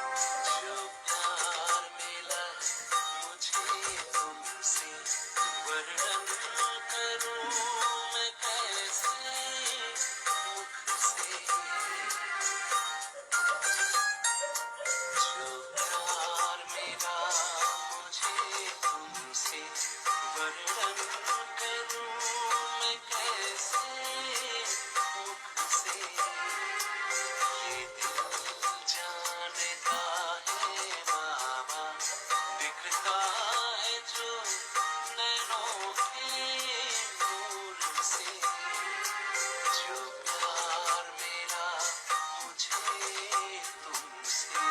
जो प्यार मिला मुझे तुमसे, वर्णन करूं मैं कैसे मुख से। जो प्यार मिला मुझे तुमसे, वर्णन करूं मैं कैसे मुख से। ये दिल जानता है बाबा, दिखता है जो नैनों के नूर से। जो प्यार मिला मुझे तुमसे।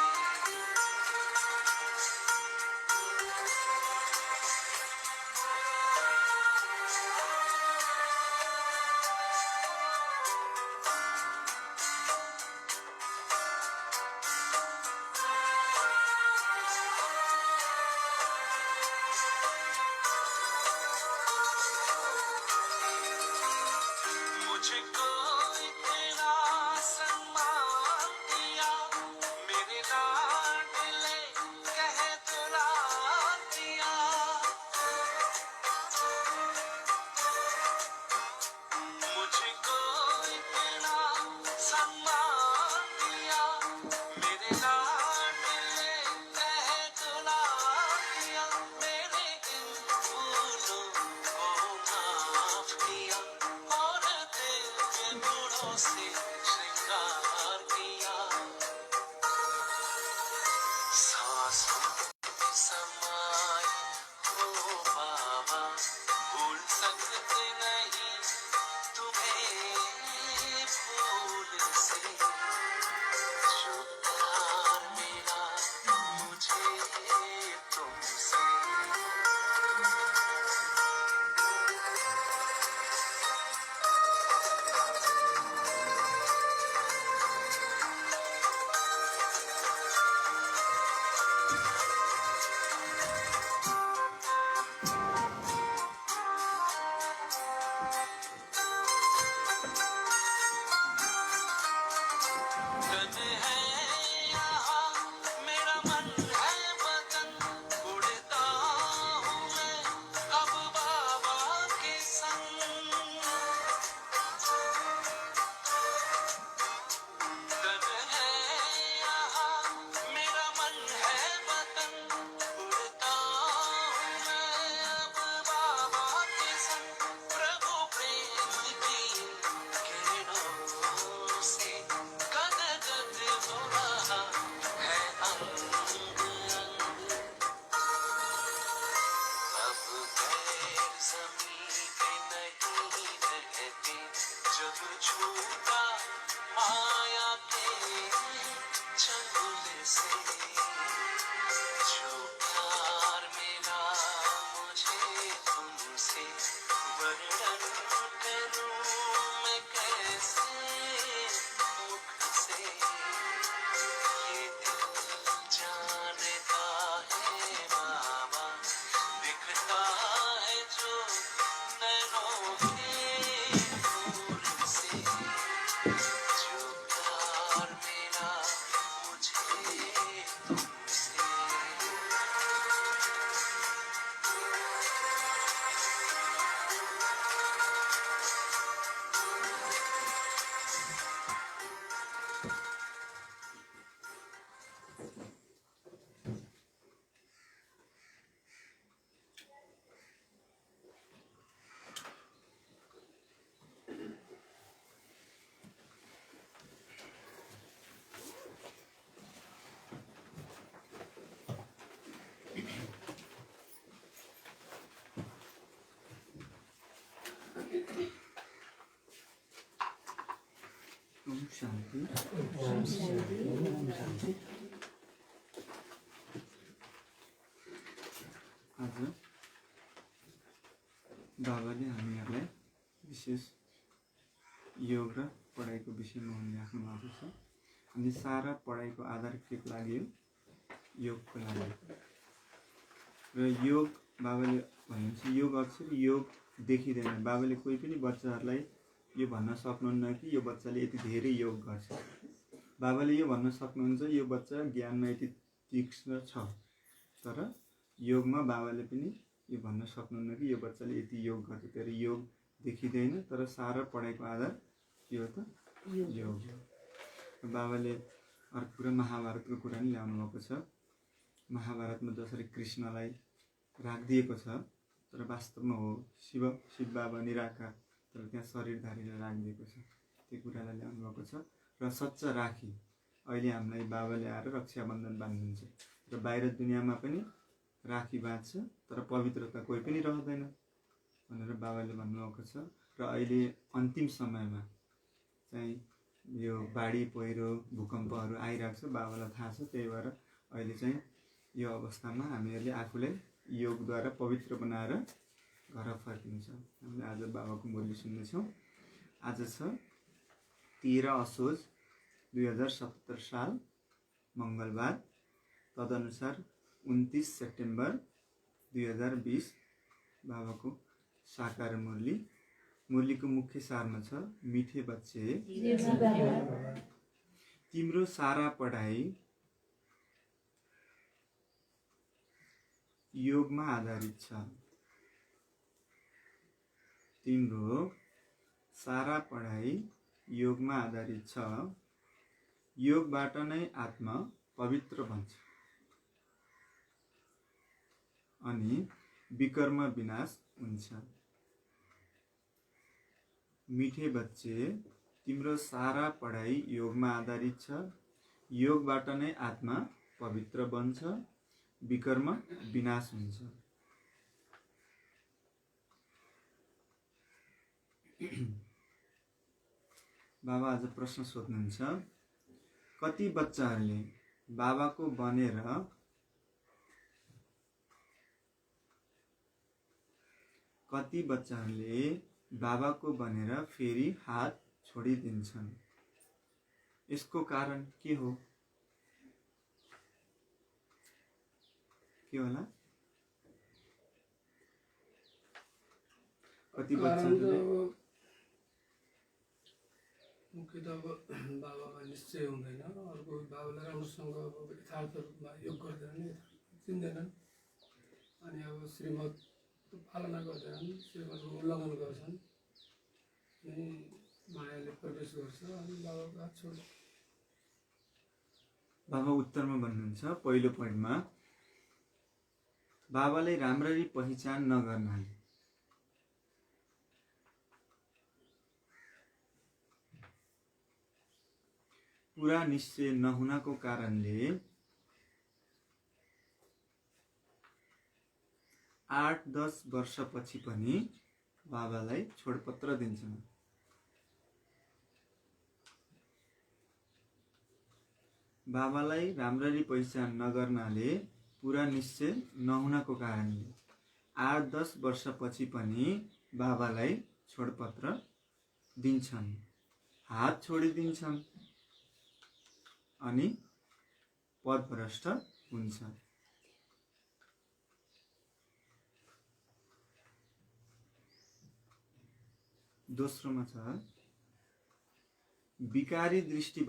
मुझको इतना सम्मान दिया, मेरे लाडले कह दुला दिया। मुझको इतना सम्मान दिया, मेरे लाडले कह दुला दिया। मेरे इन फूलों को माफ किया और दिव्य गुणों से श्रृंगार किया। सांसों में समाए हो बाबा, भूल सकते नहीं तुम्हें भूल से। जो प्यार मिला मुझे तुमसे। तन है यहाँ मेरा मन है वतन, उड़ता हूँ मैं अब बाबा के संग। तन है यहाँ मेरा मन है वतन, उड़ता हूँ मैं अब बाबा के संग। प्रभु प्रेम की किरणों से गदगद हो रहा है अंग अंग। अब पैर ज़मीं पे नहीं रहते, जब छूटा माया के चंगुल से। जो प्यार मिला मुझे तुमसे, वर्णन करूं मैं कैसे मुख से। ये दिल जानता है बाबा, दिखता है जो नैनों के नूर से। जो प्यार मिला मुझे तुमसे। ओम शांति। आज बाबाले हामीहरूलाई विशेष योग र पढाइको विषयमा राख्नु भएको छ। अनि सारा पढाइको आधार के लागि हो? योगको लागि। र योग बाबाले भन्नुहुन्छ योग अक्षर योग देखिँदैन। बाबाले कोही पनि बच्चाहरूलाई यो भन्न सक्नुहुन्न कि यो बच्चाले यति धेरै योग गर्छ। बाबाले यो भन्न सक्नुहुन्छ यो बच्चा ज्ञानमा यति तीक्ष्ण छ, तर योगमा बाबाले पनि यो भन्न सक्नुहुन्न कि यो बच्चाले यति योग गर्छ। तर योग देखिँदैन, तर सारा पढाइको आधार के हो त? योग हो। बाबाले अर्को कुरा महाभारतको कुरा नि ल्याउनु भएको छ। महाभारतमा जसरी कृष्णलाई राखिदिएको छ, तर वास्तवमा हो शिव बाबा निराकार, तर त्यहाँ शरीरधारीलाई राखिदिएको छ। त्यो कुरालाई ल्याउनु भएको छ। र सच्चा राखी अहिले हामीलाई बाबाले आएर रक्षाबन्धन बाँध्नुहुन्छ, र बाहिर दुनियाँमा पनि राखी बाँध्छ, तर पवित्रता कोही पनि रहँदैन भनेर बाबाले भन्नुभएको छ। र अहिले अन्तिम समयमा चाहिँ यो बाढी पहिरो भूकम्पहरू आइरहेको छ, बाबालाई थाहा छ। त्यही भएर अहिले चाहिँ यो अवस्थामा हामीहरूले आफूलाई योगद्वारा पवित्र बनाएर घर फर्किन्छ। हामीले आज बाबाको बोली सुन्नेछौँ। आज छ 13 असोज 2077 साल मङ्गलबार, तदनुसार 29 सेप्टेम्बर 2020 बाबाको साकार मुरली। मुरलीको मुख्य सारमा छ, मिठे बच्चे तिम्रो सारा पढाइ योगमा आधारित छ। तिम्रो सारा पढाइ योगमा आधारित छ। योगबाट नै आत्मा पवित्र बन्छ अनि विकर्म विनाश हुन्छ। मिठे बच्चे तिम्रो सारा पढाइ योगमा आधारित छ। योगबाट नै आत्मा पवित्र बन्छ, विकर्म विनाश हुन्छ। बाबा आज प्रश्न सोध्नुहुन्छ, कति बच्चाहरूले बाबाको बनेर फेरि हात छोडिदिन्छन्। यसको कारण के हो? के होला? कति बच्चाहरूले मुख्य त अब बाबामा निश्चय हुँदैन, अर्को बाबाले राम्रोसँग अब यथार्थ रूपमा योग गर्दैनन्, चिन्दैनन्, अनि अब श्रीमत पालना गर्दैनन्, श्रीमतको उल्लङ्घन गर्छन्, अनि मायाले प्रवेश गर्छ अनि बाबाको हात छोड्छ। बाबा उत्तरमा भन्नुहुन्छ, पहिलो पोइन्टमा बाबाले राम्ररी पहिचान नगर्नाले पुरा निश्चय नहुनको कारणले 8-10 वर्षपछि पनि बाबालाई छोडपत्र दिन्छन्। बाबालाई राम्ररी पहिचान नगर्नाले पुरा निश्चय नहुनको कारणले 8-10 वर्षपछि पनि बाबालाई छोडपत्र दिन्छन्, हात छोडिदिन्छन् अनि पदभ्रष्ट हुन्छ। दोस्रोमा छ, विकारी दृष्टि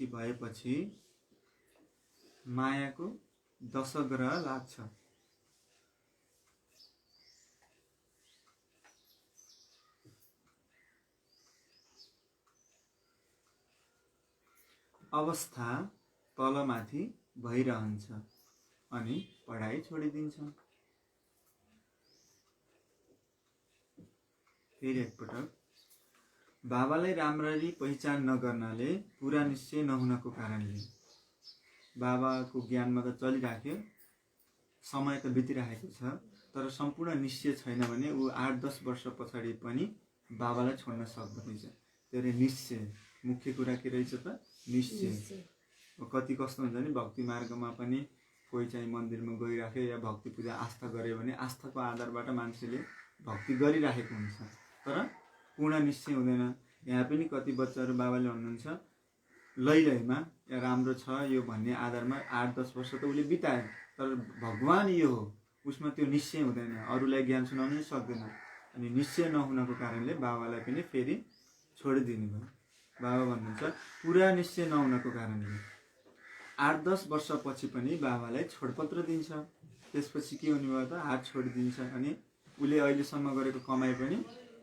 भएपछि मायाको दशग्रह लाग्छ। अवस्था तलमाथि भइरहन्छ अनि पढाइ छोडिदिन्छ। फेरि एकपटक, बाबालाई राम्ररी पहिचान नगर्नाले पुरा निश्चय नहुनको कारणले बाबाको ज्ञानमा त चलिराख्यो, समय त बितिराखेको छ, तर सम्पूर्ण निश्चय छैन भने ऊ 8-10 वर्ष पछाडि पनि बाबालाई छोड्न सक्दैन। त्यसले निश्चय मुख्य कुरा के रहेछ त? निश्चय। कति कस्तो हुन्छ नि, भक्ति मार्गमा पनि कोही चाहिँ मन्दिरमा गइराख्यो या भक्ति पूजा आस्था गर्यो भने आस्थाको आधारबाट मान्छेले भक्ति गरिराखेको हुन्छ, तर पूर्ण निश्चय हुँदैन। यहाँ पनि कति बच्चाहरू बाबाले भन्नुहुन्छ लैलैमा या राम्रो छ यो भन्ने आधारमा 8-10 वर्ष त उसले बितायो, तर भगवान यो हो उसमा त्यो निश्चय हुँदैन, अरूलाई ज्ञान सुनाउनै सक्दैन। अनि निश्चय नहुनको कारणले बाबालाई पनि फेरि छोडिदिनु भयो। बाबा भन्नुहुन्छ पुरा निश्चय नहुनको कारणले 8-10 वर्षपछि पनि बाबालाई छोडपत्र दिन्छ। त्यसपछि के हुने भयो त, हात छोडिदिन्छ अनि उसले अहिलेसम्म गरेको कमाइ पनि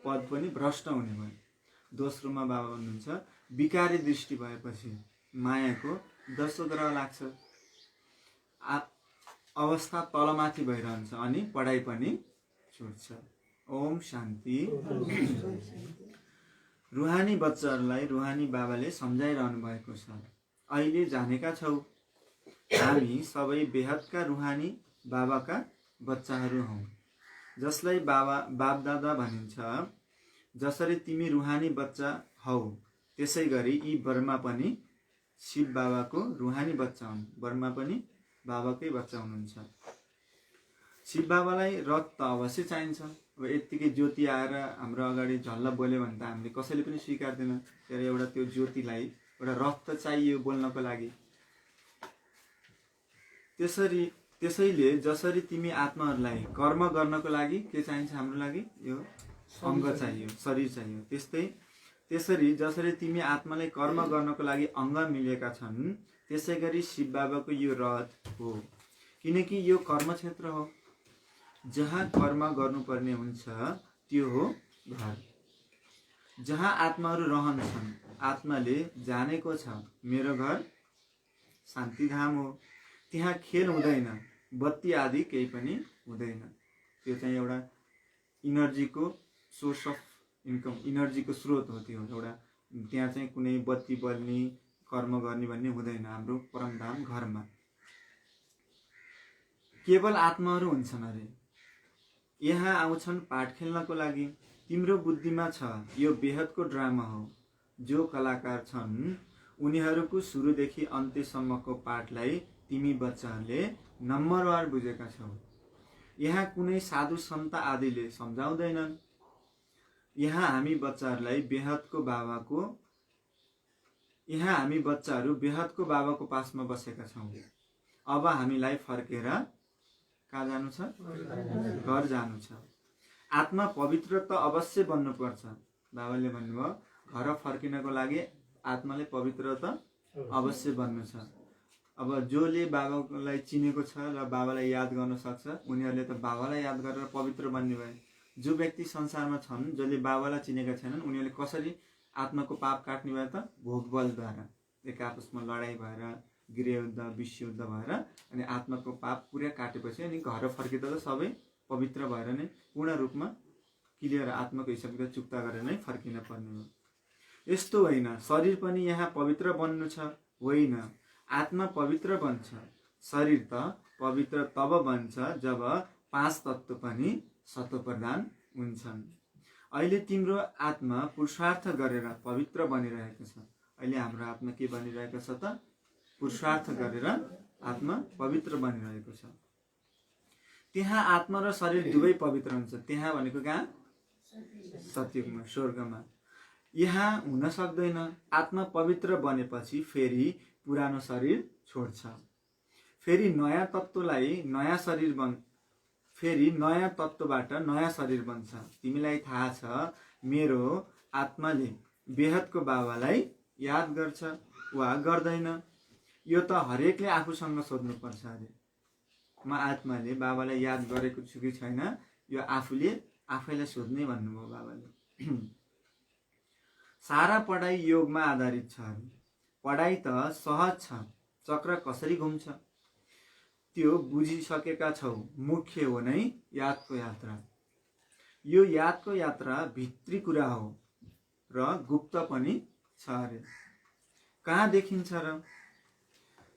पद पनि भ्रष्ट हुने भयो। दोस्रोमा बाबा भन्नुहुन्छ विकारी दृष्टि भएपछि मायाको 10 ग्रह लाग्छ, अवस्था तलमाथि भइरहन्छ अनि पढाइ पनि छुट्छ। ओम शान्ति। रुहानी बच्चाहरूलाई रुहानी बाबाले सम्झाइरहनु भएको छ। अहिले जानेका छौ हामी सबै बेहदका रुहानी बाबाका बच्चाहरू हौ, जसलाई बापदादा भनिन्छ। जसरी तिमी रुहानी बच्चा हौ त्यसै गरी यी बर्मा पनि शिव बाबाको रुहानी बच्चा हुन्। बर्मा पनि बाबाकै बच्चा हुनुहुन्छ। शिव बाबालाई रथ त अवश्य चाहिन्छ। अब यत्तिकै ज्योति आएर हाम्रो अगाडि झल्ल बोल्यो भने त हामीले कसैले पनि स्वीकार्दैन। तर एउटा त्यो ज्योतिलाई एउटा रथ त चाहियो बोल्नको लागि। त्यसैले जसरी तिमी आत्माहरूलाई कर्म गर्नको लागि के चाहिन्छ, हाम्रो लागि यो अङ्ग चाहियो, शरीर चाहियो। त्यसरी जसरी तिमी आत्मालाई कर्म गर्नको लागि अङ्ग मिलेका छन्, त्यसै गरी शिव बाबाको यो रथ हो। किनकि यो कर्म क्षेत्र हो। जहाँ कर्म गर्नुपर्ने हुन्छ त्यो हो घर। जहाँ आत्माहरू रहन्छन्, आत्माले जानेको छ मेरो घर शान्तिधाम हो। त्यहाँ खेल हुँदैन, बत्ती आदि केही पनि हुँदैन। त्यो चाहिँ एउटा इनर्जीको सोर्स अफ इन्कम, इनर्जीको स्रोत हो त्यो एउटा। त्यहाँ चाहिँ कुनै बत्ती बल्ने कर्म गर्ने भन्ने हुँदैन। हाम्रो परमधाम घरमा केवल आत्माहरू हुन्छन् अरे। यहाँ आउँछन् पाठ खेल्नको लागि। तिम्रो बुद्धिमा छ यो बेहदको ड्रामा हो। जो कलाकार छन् उनीहरूको सुरुदेखि अन्त्यसम्मको पाठलाई तिमी बच्चाहरूले नम्बरवार बुझेका छौ। यहाँ कुनै साधु सन्त आदिले सम्झाउँदैनन्। यहाँ हामी बच्चाहरू बेहदको बाबाको पासमा बसेका छौँ। अब हामीलाई फर्केर कहाँ जानु छ? घर जानु छ। आत्मा पवित्र त अवश्य बन्नुपर्छ। बाबाले भन्नुभयो घर फर्किनको लागि आत्माले पवित्र त अवश्य बन्नु छ। अब जसले बाबालाई चिनेको छ र बाबालाई याद गर्न सक्छ उनीहरूले त बाबालाई याद गरेर पवित्र बन्ने भए। जो व्यक्ति संसारमा छन् जसले बाबालाई चिनेका छैनन् उनीहरूले कसरी आत्माको पाप काट्ने भए त? भोग बलद्वारा। एक आपसमा लडाइँ भएर, गृहयुद्ध, विश्वयुद्ध भएर अनि आत्माको पाप पुरा काटेपछि अनि घर फर्किँदा त सबै पवित्र भएर नै पूर्ण रूपमा क्लियर आत्माको हिसाब किताब चुक्ता गरेर नै फर्किन पर्ने हो। यस्तो होइन शरीर पनि यहाँ पवित्र बन्नु छ, होइन आत्मा पवित्र बन्छ। शरीर त पवित्र तब बन्छ जब 5 तत्त्व पनि सत्व प्रदान हुन्छन्। अहिले तिम्रो आत्मा पुरुषार्थ गरेर पवित्र बनिरहेको छ। अहिले हाम्रो आत्मा के बनिरहेको छ त? पुरुषार्थ गरेर आत्मा पवित्र बनिरहेको छ। त्यहाँ आत्मा र शरीर दुवै पवित्र हुन्छ। त्यहाँ भनेको कहाँ? सत्ययुगमा, स्वर्गमा। यहाँ हुन सक्दैन। आत्मा पवित्र बनेपछि फेरि पुरानो शरीर छोड्छ। फेरि नयाँ तत्त्वबाट नयाँ शरीर बन्छ। तिमीलाई थाहा छ मेरो आत्माले बेहदको बाबालाई याद गर्छ वा गर्दैन? यो त हरेकले आफूसँग सोध्नुपर्छ अरे। म आत्माले बाबालाई याद गरेको छु कि छैन यो आफूले आफैलाई सोध्ने भन्नुभयो बाबाले। सारा पढाइ योगमा आधारित छ अरे। पढाइ त सहज छ, चक्र कसरी घुम्छ त्यो बुझिसकेका छौ। मुख्य हो नै यादको यात्रा। यो यादको यात्रा भित्री कुरा हो र गुप्त पनि छ अरे। कहाँ देखिन्छ र?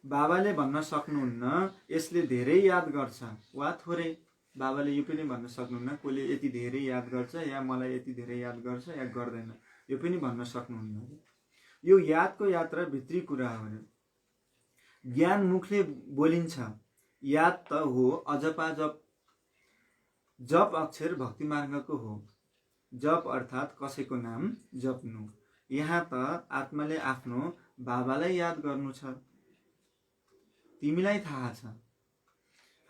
बाबाले भन्न सक्नुहुन्न यसले धेरै याद गर्छ वा थोरै। बाबाले यो पनि भन्न सक्नुहुन्न कसले यति धेरै याद गर्छ या मलाई यति धेरै याद गर्छ या गर्दैन। यो पनि भन्न सक्नुहुन्न। यो यादको यात्रा भित्री कुरा हो। ज्ञान मुखले बोलिन्छ, याद त हो अजपा जप। जप अक्षर भक्ति मार्गको हो। जप अर्थात् कसैको नाम जप्नु। यहाँ त आत्माले आफ्नो बाबालाई याद गर्नु छ। तिमीलाई थाहा छ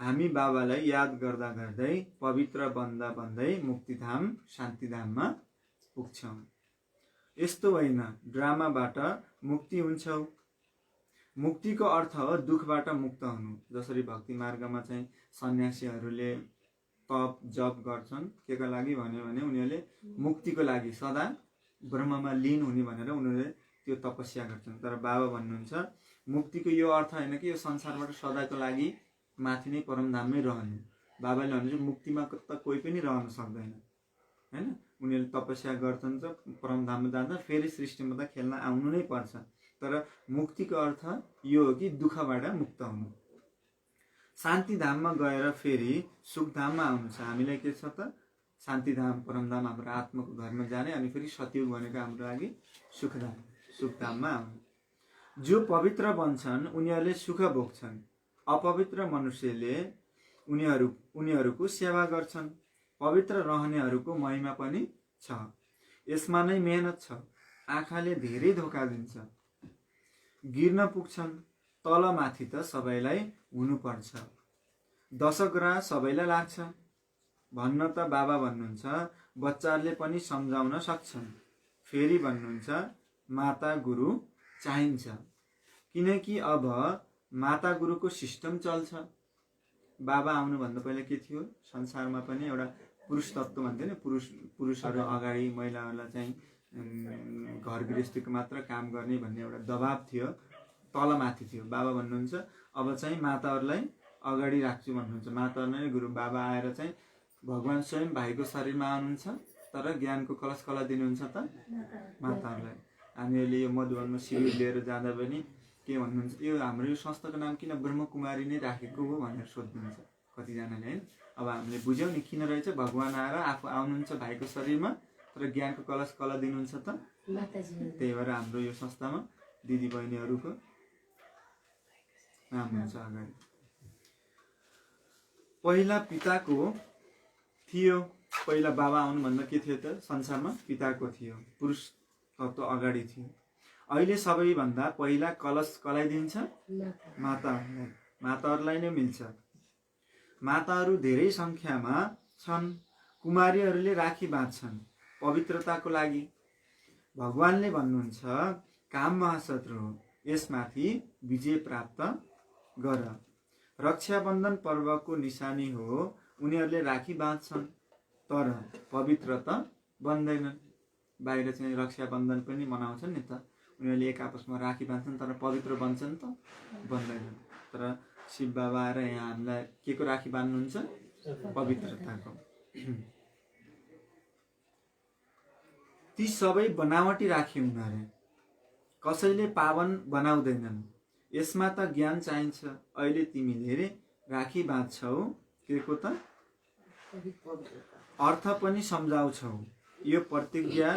हामी बाबालाई याद गर्दा गर्दै पवित्र बन्दा बन्दै मुक्तिधाम शान्तिधाममा पुग्छौँ। यस्तो होइन ड्रामाबाट मुक्ति हुन्छौ। मुक्तिको अर्थ हो दुःखबाट मुक्त हुनु। जसरी भक्ति मार्गमा चाहिँ सन्यासीहरूले तप जप गर्छन् केका लागि भन्यो भने उनीहरूले मुक्तिको लागि सदा ब्रह्ममा लीन हुने भनेर उनीहरूले त्यो तपस्या गर्छन्। तर बाबा भन्नुहुन्छ मुक्तिको यो अर्थ होइन कि यो संसारबाट सदाको लागि माथि नै परमधाममै रहनु। बाबाले भन्नुहुन्छ मुक्तिमा त कोही पनि रहन सक्दैन हैन। उनीहरूले तपस्या गर्छन् त परमधाममा जान्छ, फेरि सृष्टिमा त खेल्न आउनु नै पर्छ। तर मुक्तिको अर्थ यो हो कि दुःखबाट मुक्त हुनु। शान्तिधाममा गएर फेरि सुखधाममा आउनु छ। हामीलाई के छ त शान्तिधाम परमधाम हाम्रो आत्माको घरमा जाने, अनि फेरि सतयुग भनेको हाम्रो लागि सुखधाम सुखधाममा आउनु। जो पवित्र बन्छन् उनीहरूले सुख भोग्छन्। अपवित्र मनुष्यले उनीहरूको सेवा गर्छन्। पवित्र रहनेहरूको महिमा पनि छ। यसमा नै मेहनत छ। आँखाले धेरै धोका दिन्छ। गिर्न पुग्छन्। तल माथि त सबैलाई हुनुपर्छ। दशग्रह सबैलाई लाग्छ। भन्न त बाबा भन्नुहुन्छ बच्चाहरूले पनि सम्झाउन सक्छन्। फेरि भन्नुहुन्छ माता गुरु चाहिन्छ। किनकि अब माता गुरुको सिस्टम चल्छ। बाबा आउनुभन्दा पहिला के थियो संसारमा पनि एउटा पुरुष तत्त्व भन्थ्यो नि, पुरुषहरू अगाडि महिलाहरूलाई चाहिँ घर गृहस्थीको मात्र काम गर्ने भन्ने एउटा दबाब थियो, तलमाथि थियो। बाबा भन्नुहुन्छ अब चाहिँ माताहरूलाई अगाडि राख्छु भन्नुहुन्छ। माताहरू नै गुरु। बाबा आएर चाहिँ भगवान स्वयं भाइको शरीरमा आउनुहुन्छ, तर ज्ञानको कलश कसलाई दिनुहुन्छ त माताहरूलाई। हामीहरूले यो मधुवनमा शिविर लिएर जाँदा पनि के भन्नुहुन्छ, यो हाम्रो यो संस्थाको नाम किन ब्रह्मकुमारी नै राखेको हो भनेर सोध्नुहुन्छ कतिजनाले हैन। अब हामीले बुझ्यौँ नि किन रहेछ। भगवान आएर आफू आउनुहुन्छ भाइको शरीरमा, तर ज्ञानको कलश कसलाई दिनुहुन्छ त माताजी। त्यही भएर हाम्रो यो संस्थामा दिदी बहिनीहरूको नाम हुन्छ अगाडि। पहिला पिताको थियो। पहिला बाबा आउनुभन्दा के थियो त संसारमा पिताको थियो, पुरुष तत्त्व अगाडि थियो। अहिले सबैभन्दा पहिला कलश कसलाई दिन्छ? माताहरूलाई। माताहरूलाई नै मिल्छ। माताहरू धेरै सङ्ख्यामा छन्। कुमारीहरूले राखी बाँध्छन् पवित्रताको लागि। भगवानले भन्नुहुन्छ काम महाशत्रु हो, यसमाथि विजय प्राप्त गर। रक्षाबन्धन पर्वको निशानी हो। उनीहरूले राखी बाँध्छन् तर पवित्र त बन्दैनन्। बाहिर चाहिँ रक्षाबन्धन पनि मनाउँछन् नि त, उनीहरूले एक आपसमा राखी बाँध्छन् तर पवित्र बन्छन् त बन्दैनन्। तर शिव बाबा आएर यहाँ हामीलाई के को राखी बाँध्नुहुन्छ? पवित्रताको। ती सबै बनावटी राखी हुन् अरे, कसैले पावन बनाउँदैनन्। यसमा त ज्ञान चाहिन्छ। अहिले तिमीले राखी बाँध्छौ के को त अर्थ पनि सम्झाउँछौ। यो प्रतिज्ञा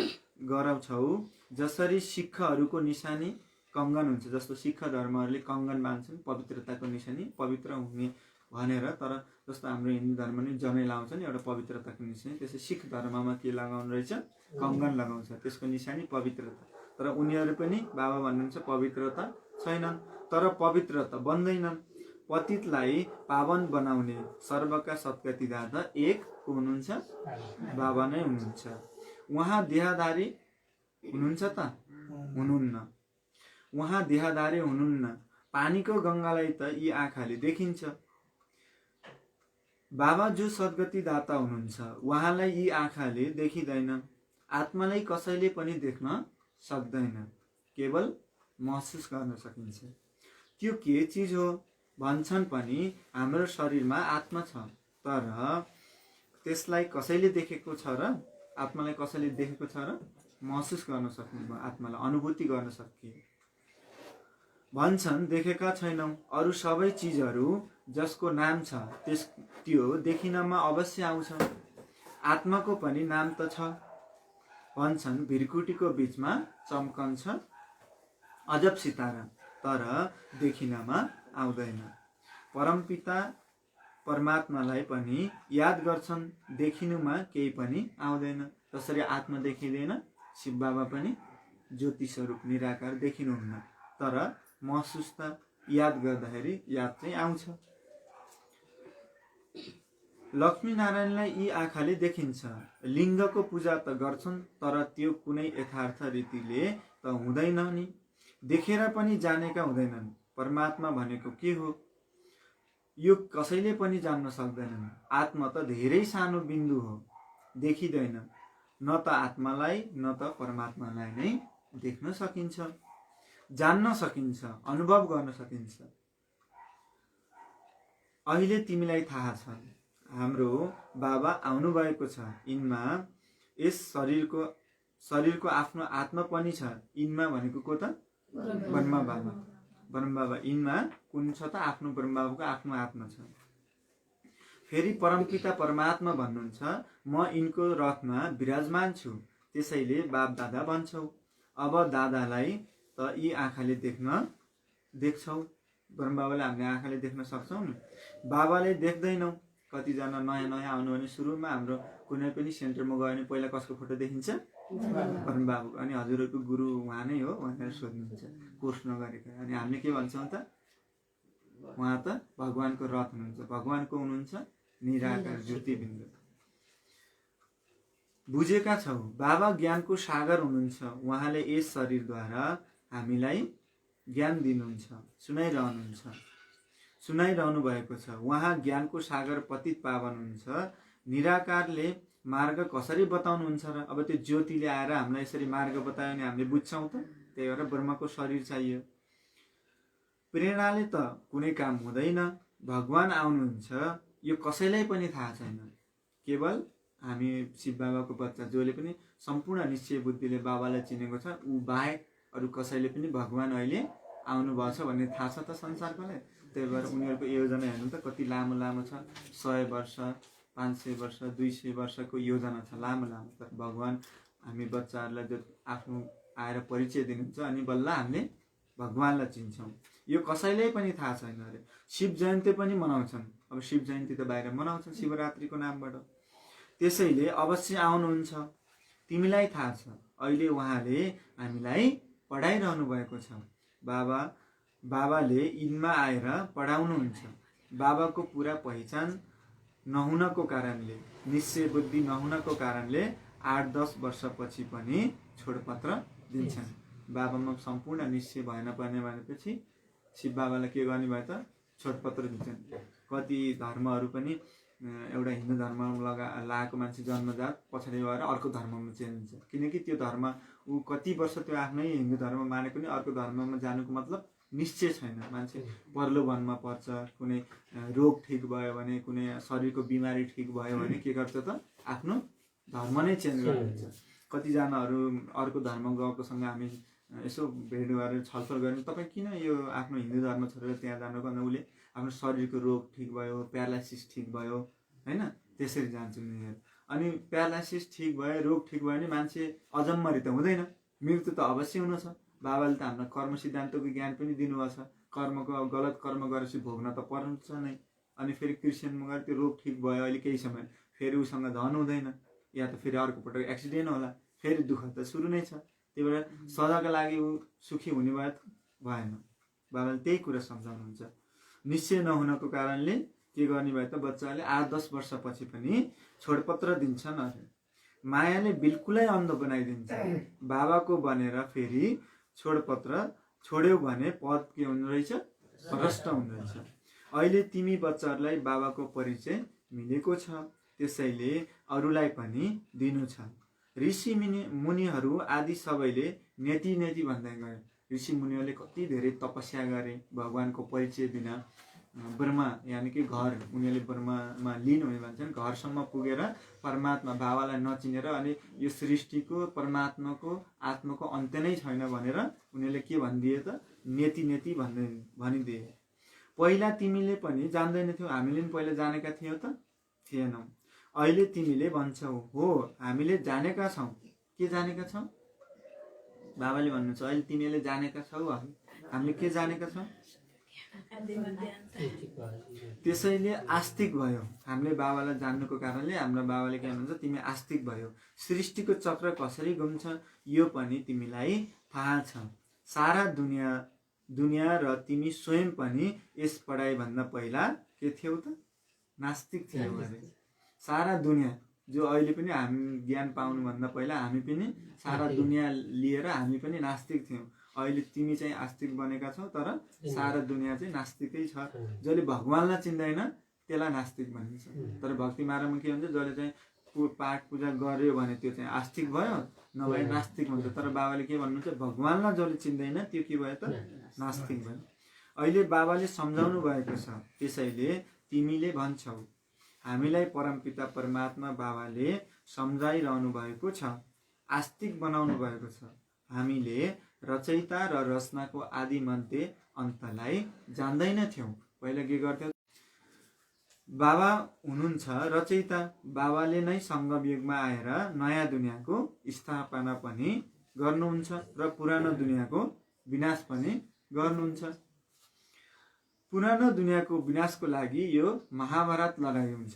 गराउँछौ जसरी सिखहरूको निशानी कङ्गन हुन्छ। जस्तो सिख धर्महरूले कङ्गन बाँध्छन् पवित्रताको निशानी, पवित्र हुने भनेर। तर जस्तो हाम्रो हिन्दू धर्म नि जनै लाउँछ नि एउटा पवित्रताको निशानी, त्यसै सिख धर्ममा के लगाउनु रहेछ? कङ्गन लगाउँछ, त्यसको निशानी पवित्रता। तर उनीहरू पनि बाबा भन्नुहुन्छ पवित्रता छैनन्, तर पवित्रता बन्दैनन्। पतितलाई पावन बनाउने सर्वका सद्गतिदाता एक को हुनुहुन्छ? बाबा नै हुनुहुन्छ। उहाँ देहधारी हुनुहुन्छ त हुनुहुन्न। उहाँ देहधारी हुनुहुन्न। पानीको गङ्गालाई त यी आँखाले देखिन्छ। बाबा जो सद्गतिदाता हुनुहुन्छ उहाँलाई यी आँखाले देखिँदैन। आत्मालाई कसैले पनि देख्न सक्दैन, केवल महसुस गर्न सकिन्छ। त्यो के चिज हो भन्छन् पनि हाम्रो शरीरमा आत्मा छ, तर त्यसलाई कसैले देखेको छ र? आत्मालाई कसैले देखेको छ र? महसुस गर्न सक्नु, आत्मालाई अनुभूति गर्न सकियो। भन्छन् देखेका छैनौँ। अरू सबै चिजहरू जसको नाम छ त्यो देखिनमा अवश्य आउँछ। आत्माको पनि नाम त छ। भन्छन् भिरकुटीको बीचमा चम्कन्छ अजब सितारा, तर देखिनमा आउँदैन। परमपिता परमात्मालाई पनि याद गर्छन्, देखिनुमा केही पनि आउँदैन। जसरी आत्मा देखिँदैन, शिव बाबा पनि ज्योति स्वरूप निराकार देखिनुहुन्न, तर महसुस त याद गर्दाखेरि याद चाहिँ आउँछ। लक्ष्मीनारायणलाई यी आँखाले देखिन्छ। लिङ्गको पूजा त गर्छन्, तर त्यो कुनै यथार्थ रीतिले त हुँदैन नि। देखेर पनि जानेका हुँदैनन् परमात्मा भनेको के हो, यो कसैले पनि जान्न सक्दैनन्। आत्मा त धेरै सानो बिन्दु हो, देखिँदैन। न त आत्मालाई न त परमात्मालाई नै देख्न सकिन्छ, जान्न सकिन्छ, अनुभव गर्न सकिन्छ। अहिले तिमीलाई थाहा छ, हाम्रो बाबा आउनुभएको छ। यिनमा यस शरीरको आफ्नो आत्मा पनि छ। यिनमा भनेको को त? ब्रह्मा बाबा। ब्रह्मा बाबा यिनमा कुन छ त? आफ्नो ब्रह्मा बाबाको आफ्नो आत्मा छ। फेरि परमपिता परमात्मा भन्नुहुन्छ, म यिनको रथमा विराजमान छु, त्यसैले बाप दादा भन्छौ। अब दादालाई त यी आँखाले देख्छौ, ब्रह्मा बाबाले हामीले आँखाले देख्न सक्छौँ नि, बाबाले देख्दैनौ। कतिजना नयाँ नयाँ आउनु भने सुरुमा हाम्रो कुनै पनि सेन्टरमा गयो भने पहिला कसको फोटो देखिन्छ? ब्रह्मा बाबुको। अनि हजुरहरूको गुरु उहाँ नै हो भनेर सोध्नुहुन्छ कोर्स नगरेको। अनि हामीले के भन्छौँ त? उहाँ त भगवानको रथ हुनुहुन्छ। भगवानको हुनुहुन्छ निराकार ज्योतिबिन्दु। बुझेका छौ, बाबा ज्ञानको सागर हुनुहुन्छ। उहाँले यस शरीरद्वारा हामीलाई ज्ञान दिनुहुन्छ, सुनाइरहनु भएको छ। उहाँ ज्ञानको सागर पतित पावन हुनुहुन्छ। निराकारले मार्ग कसरी बताउनुहुन्छ र? अब त्यो ज्योतिले आएर हामीलाई यसरी मार्ग बतायो भने हामीले बुझ्छौँ त? त्यही भएर ब्रह्मको शरीर चाहियो। प्रेरणाले त कुनै काम हुँदैन। भगवान आउनुहुन्छ यो कसैलाई पनि थाहा छैन। केवल हामी शिव बाबाको बच्चा जसले पनि सम्पूर्ण निश्चय बुद्धिले बाबालाई चिनेको छ, ऊ बाहेक अरू कसैले पनि भगवान अहिले आउनुभएको छ भन्ने थाहा छ त संसारकोलाई? त्यही भएर उनीहरूको योजना हेर्नु त कति लामो लामो छ। 100 वर्ष, 500 वर्ष, 200 वर्षको योजना छ, लामो लामो। तर भगवान हामी बच्चाहरूलाई जो आफ्नो आएर परिचय दिनुहुन्छ अनि बल्ल हामीले भगवानलाई चिन्छौँ। यो कसैलाई पनि थाहा छैन अरे। शिव जयन्ती पनि मनाउँछन्। अब शिव जयन्ती त बाहिर मनाउँछन् शिवरात्रिको नामबाट। त्यसैले अवश्य आउनुहुन्छ। तिमीलाई थाहा छ, अहिले उहाँले हामीलाई पढाइरहनु भएको छ। बाबाले यिनमा आएर पढाउनुहुन्छ। बाबाको पुरा पहिचान नहुनको कारणले, निश्चय बुद्धि नहुनको कारणले 8-10 वर्षपछि पनि छोडपत्र दिन्छन्। बाबामा सम्पूर्ण निश्चय भएन पर्ने भनेपछि शिव बाबालाई के गर्ने भयो त? छोडपत्र दिन्छन्। कति धर्महरू पनि एउटा हिन्दू धर्ममा लागेको मान्छे जन्मजात पछाडि गएर अर्को धर्ममा चेन्ज हुन्छ। किनकि त्यो धर्म ऊ कति वर्ष त्यो आफ्नै हिन्दू धर्म मानेको नि अर्को धर्ममा जानुको मतलब निश्चय छैन। मान्छे पर्लो वनमा पर्छ, कुनै रोग ठिक भयो भने, कुनै शरीरको बिमारी ठिक भयो भने के गर्छ त? आफ्नो धर्म नै चेन्ज गरिदिन्छ। कतिजनाहरू अर्को धर्म गएकोसँग हामी यसो भेट गरेर छलफल गऱ्यौँ, तपाईँ किन यो आफ्नो हिन्दू धर्म छोडेर त्यहाँ जानु? भन्दा उसले आफ्नो शरीरको रोग ठिक भयो, प्यारालाइसिस ठिक भयो, होइन? त्यसरी जान्छौँ नि। अनि प्यारालाइसिस ठिक भयो, रोग ठिक भयो भने मान्छे अजम्मरी त हुँदैन, मृत्यु त अवश्य हुन छ। बाबाले त हामीलाई कर्म सिद्धान्तको ज्ञान पनि दिनुभएको छ। कर्मको गलत कर्म गरेपछि भोग्न त पर्छ नै। अनि फेरि क्रिस्चियनमा गएर त्यो रोग ठिक भयो अहिले केही समय, फेरि उसँग धन हुँदैन, या त फेरि अर्को पटक एक्सिडेन्ट होला, फेरि दुःख त सुरु नै छ। त्यही भएर सदाका लागि ऊ सुखी हुने भयो त भएन। बाबाले त्यही कुरा सम्झाउनुहुन्छ। निश्चय नहुनको कारणले के गर्ने भयो त? बच्चाले 8-10 वर्षपछि पनि छोडपत्र दिन्छन् अरे। मायाले बिल्कुलै अन्ध बनाइदिन्छ। बाबाको बनेर फेरि छोडपत्र छोड्यौ भने पद के हुने रहेछ? भ्रष्ट हुने रहेछ। अहिले तिमी बच्चाहरूलाई बाबाको परिचय मिलेको छ, त्यसैले अरूलाई पनि दिनु छ। ऋषि मुनिहरू आदि सबैले नेति नेति भन्दै गए। ऋषि मुनिहरूले कति धेरै तपस्या गरे भगवानको परिचय बिना। ब्रह्मा यानि कि घर, उनीहरूले ब्रह्मामा लिन हुने भन्छन्, घरसम्म पुगेर परमात्मा बाबालाई नचिनेर अनि यो सृष्टिको परमात्माको आत्माको अन्त्य नै छैन भनेर उनीहरूले के भनिदिए त? नेति नेति भनिदिए। पहिला तिमीले पनि जान्दैनथ्यौ, हामीले पनि पहिला जानेका थियौ त? थिएनौ। अहिले तिमीले भन्छौ हो हामीले जानेका छौँ। के जानेका छौँ? बाबाले भन्नुहुन्छ अहिले तिमीले जानेका छौ, हामीले के जानेका छौँ? त्यसैले आस्तिक भयो। हामीले बाबालाई जान्नुको कारणले हाम्रो बाबाले के भन्नुहुन्छ? तिमी आस्तिक भयो। सृष्टिको चक्र कसरी घुम्छ यो पनि तिमीलाई थाहा छ। सारा दुनियाँ र तिमी स्वयं पनि यस पढाइभन्दा पहिला के थियौ त? नास्तिक थियौ अरे। सारा दुनियाँ जो अहिले पनि हामी ज्ञान पाउनुभन्दा पहिला हामी पनि सारा दुनियाँ लिएर हामी पनि नास्तिक थियौँ। अहिले तिमी चाहिँ आस्तिक बनेका छौ, तर सारा दुनियाँ चाहिँ नास्तिकै छ। जसले भगवान्लाई चिन्दैन त्यसलाई नास्तिक भनिन्छ। तर भक्ति मार्गमा के हुन्छ, जसले चाहिँ पाठ पूजा गर्यो भने त्यो चाहिँ आस्तिक भयो, नभए नास्तिक हुन्छ। तर बाबाले के भन्नुहुन्छ, भगवान्लाई जसले चिन्दैन त्यो के भयो त, नास्तिक भयो। अहिले बाबाले सम्झाउनु भएको छ, त्यसैले तिमीले भन्छौ। हामीलाई परमपिता परमात्मा बाबाले सम्झाइरहनु भएको छ, आस्तिक बनाउनु भएको छ। हामीले रचयिता र रचनाको आदि मध्ये अन्तलाई जान्दैनथ्यौँ। पहिला के गर्थ्यौँ, बाबा हुनुहुन्छ रचयिता, बाबाले नै सङ्गम युगमा आएर नयाँ दुनियाँको स्थापना पनि गर्नुहुन्छ र पुरानो दुनियाँको विनाश पनि गर्नुहुन्छ। पुरानो दुनियाँको विनाशको लागि यो महाभारत लडाइँ हुन्छ,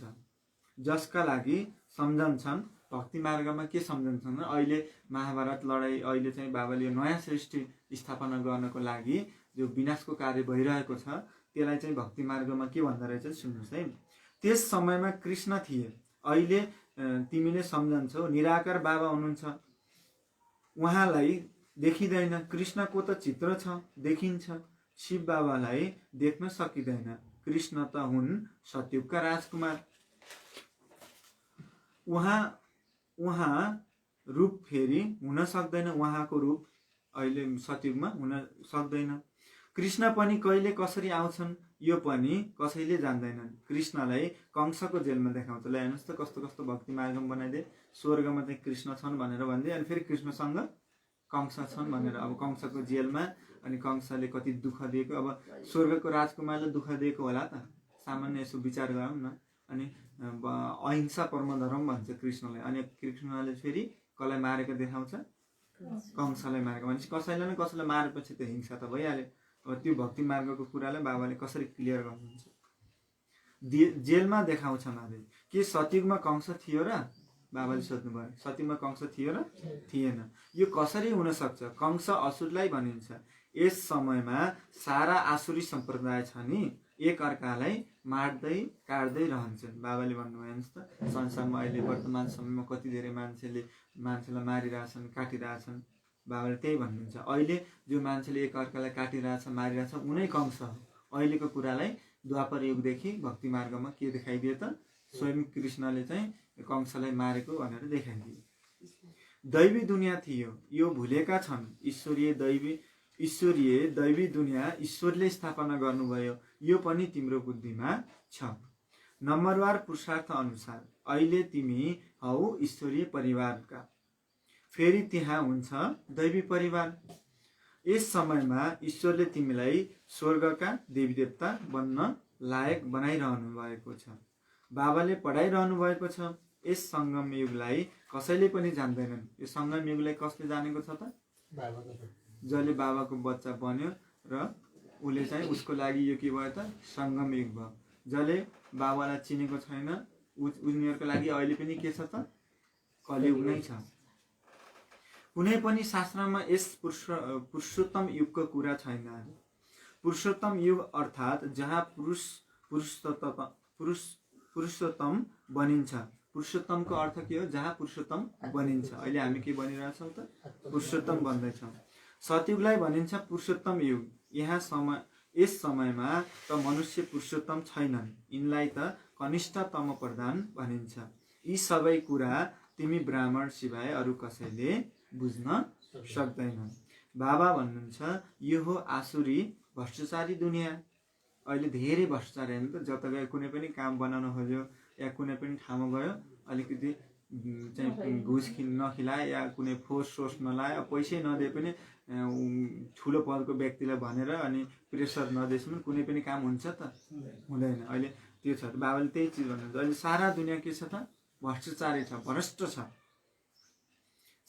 जसका लागि सम्झन्छन्। भक्ति मार्गमा के सम्झन्छन्, अहिले महाभारत लडाइँ, अहिले चाहिँ बाबाले यो नयाँ सृष्टि स्थापना गर्नको लागि जो विनाशको कार्य भइरहेको छ, त्यसलाई चाहिँ भक्ति मार्गमा के भन्दो रहेछ सुन्नुहोस् है। त्यस समयमा कृष्ण थिए, अहिले तिमीले सम्झन्छौ निराकार बाबा हुनुहुन्छ, उहाँलाई देखिँदैन। कृष्णको त चित्र छ, देखिन्छ, शिव बाबालाई देख्न सकिँदैन। कृष्ण त हुन् सतयुगका राजकुमार, उहाँ रूप फेरि हुन सक्दैन, उहाँको रूप अहिले सतयुगमा हुन सक्दैन। कृष्ण पनि कहिले कसरी आउँछन् यो पनि कसैले जान्दैनन्। कृष्णलाई कंसको जेलमा देखाउँछ। ल हेर्नुहोस् त कस्तो कस्तो भक्ति मार्गमा बनाइदिए। स्वर्गमा चाहिँ कृष्ण छन् भनेर भनिदिए, अनि फेरि कृष्णसँग कंस छन् भनेर। अब कंसको जेलमा, अनि कंसले कति दुःख दिएको। अब स्वर्गको राजकुमारले दुःख दिएको होला त, सामान्य यसो विचार गरौँ न। अनि अहिंसा परम धर्म भन्छ कृष्णलाई। अनि कृष्णले फेरि कसलाई मारेको देखाउँछ, कंसलाई मारेको। भनेपछि कसैलाई न कसैलाई मारेपछि त हिंसा त भइहाल्यो। अब त्यो भक्ति मार्गको कुरालाई बाबाले कसरी क्लियर गर्नुहुन्छ, जेलमा देखाउँछन्। अरे के सतयुगमा कंस थियो र, बाबाले सोध्नुभयो, सतयुगमा कंस थियो र थिएन। यो कसरी हुन सक्छ, कंस असुरलाई भनिन्छ। यस समयमा सारा आसुरी सम्प्रदाय छ नि, एक अर्कालाई मार्दै काट्दै रहन्छन्। बाबाले भन्नुभयो हेर्नुहोस् त, संसारमा अहिले वर्तमान समयमा कति धेरै मान्छेलाई मारिरहेछन्, काटिरहेछन्। बाबाले त्यही भन्नुहुन्छ, अहिले जो मान्छेले एक अर्कालाई काटिरहेछ, मारिरहेछ, उनै कंस हो। अहिलेको कुरालाई द्वापर युगदेखि भक्ति मार्गमा के देखाइदियो त, स्वयं कृष्णले चाहिँ कंसलाई मारेको भनेर देखाइदियो। दैवी दुनियाँ थियो, यो भुलेका छन्। ईश्वरीय दैवी दुनियाँ ईश्वरले स्थापना गर्नुभयो, यो पनि तिम्रो बुद्धिमा छ। नम्बरवार पुरुषार्थ अनुसार अहिले तिमी हौ ईश्वरीय परिवारका, फेरि त्यहाँ हुन्छ दैवी परिवार। यस समयमा ईश्वरले तिमीलाई स्वर्गका देवी देवता बन्न लायक बनाइरहनु भएको छ। बाबाले पढाइरहनु भएको छ। यस सङ्गम युगलाई कसैले पनि जान्दैनन्। यो सङ्गम युगलाई कसले जानेको छ त, जसले बाबाको बच्चा बन्यो र उसले चाहिँ उसको लागि यो के भयो त, सङ्गम युग भयो। जसले बाबालाई चिनेको छैन उनीहरूको लागि अहिले पनि के छ त, कलियुग नै छ। कुनै पनि शास्त्रमा यस पुरुषोत्तम युगको कुरा छैन। पुरुषोत्तम युग अर्थात् जहाँ पुरुषोत्तम बनिन्छ। पुरुषोत्तमको अर्थ के हो, जहाँ पुरुषोत्तम बनिन्छ। अहिले हामी के बनिरहेछौँ त, पुरुषोत्तम बन्दैछौँ। सतयुगलाई भनिन्छ पुरुषोत्तम युग। यस समयमा त मनुष्य पुरुषोत्तम छैनन्, यिनलाई त कनिष्ठ तम प्रधान भनिन्छ। यी सबै कुरा तिमी ब्राह्मण सिवाय अरू कसैले बुझ्न सक्दैनन्। बाबा भन्नुहुन्छ यो हो आसुरी भ्रष्टाचारी दुनियाँ। अहिले धेरै भ्रष्टाचार हेर्नु त, जता गयो कुनै पनि काम बनाउन खोज्यो या कुनै पनि ठाउँमा गयो अलिकति चाहिँ घुस नखिलाए या कुनै फोर्स नलाए, पैसै नदिए पनि ठुलो पदको व्यक्तिलाई भनेर अनि प्रेसर नदिएसम्म कुनै पनि काम हुन्छ त, हुँदैन। अहिले त्यो छ। बाबाले त्यही चिज भन्नुहुन्छ, अहिले सारा दुनियाँ के छ त, भ्रष्टाचारी छ, भ्रष्ट छ।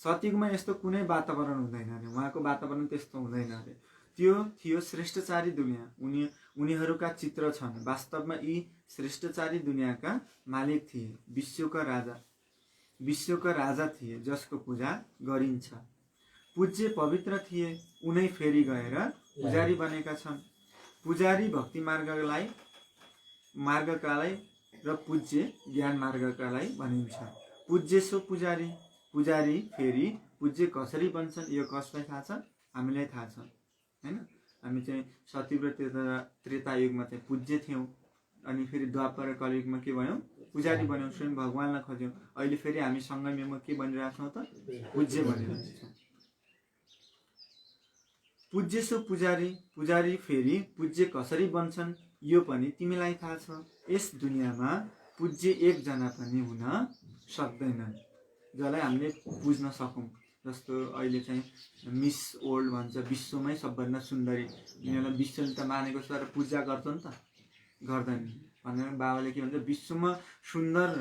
सतयुगमा यस्तो कुनै वातावरण हुँदैन अरे, उहाँको वातावरण त्यस्तो हुँदैन अरे। त्यो थियो श्रेष्ठचारी दुनियाँ। उनीहरूका चित्र छन्। वास्तवमा यी श्रेष्ठचारी दुनियाँका मालिक थिए, विश्वका राजा थिए, जसको पूजा गरिन्छ। पूज्य पवित्र थिए, उनै फेरि गएर पुजारी बनेका छन्। पुजारी भक्ति मार्गकालाई र पूज्य ज्ञान मार्गकालाई भनिन्छ। पूज्य सो पुजारी, पुजारी फेरि पूज्य कसरी बन्छन् यो कसलाई थाहा छ? हामीलाई थाहा छ हैन। हामी चाहिँ सतयुग र त्रेता युगमा चाहिँ पूज्य थियौँ, अनि फेरि द्वापर र कलियुगमा के भयौँ? पुजारी बन्यौँ, स्वयं भगवान्लाई खोज्यौँ। अहिले फेरि हामी सङ्गम युगमा के बनिरहेको छौँ त? पूज्य बनिरहेको छौँ। पूज्य सो पुजारी, पुजारी फेरि पूज्य कसरी बन्छन् यो पनि तिमीलाई थाहा छ। यस दुनियाँमा पूज्य एकजना पनि हुन सक्दैनन् जसलाई हामीले पुज्न सकौँ। जस्तो अहिले चाहिँ मिस वर्ल्ड भन्छ, विश्वमै सबभन्दा सुन्दरी। यिनीहरूलाई विश्वले त मानेको छ तर पूजा गर्छ नि त? गर्दैन भनेर बाबाले के भन्छ, विश्वमा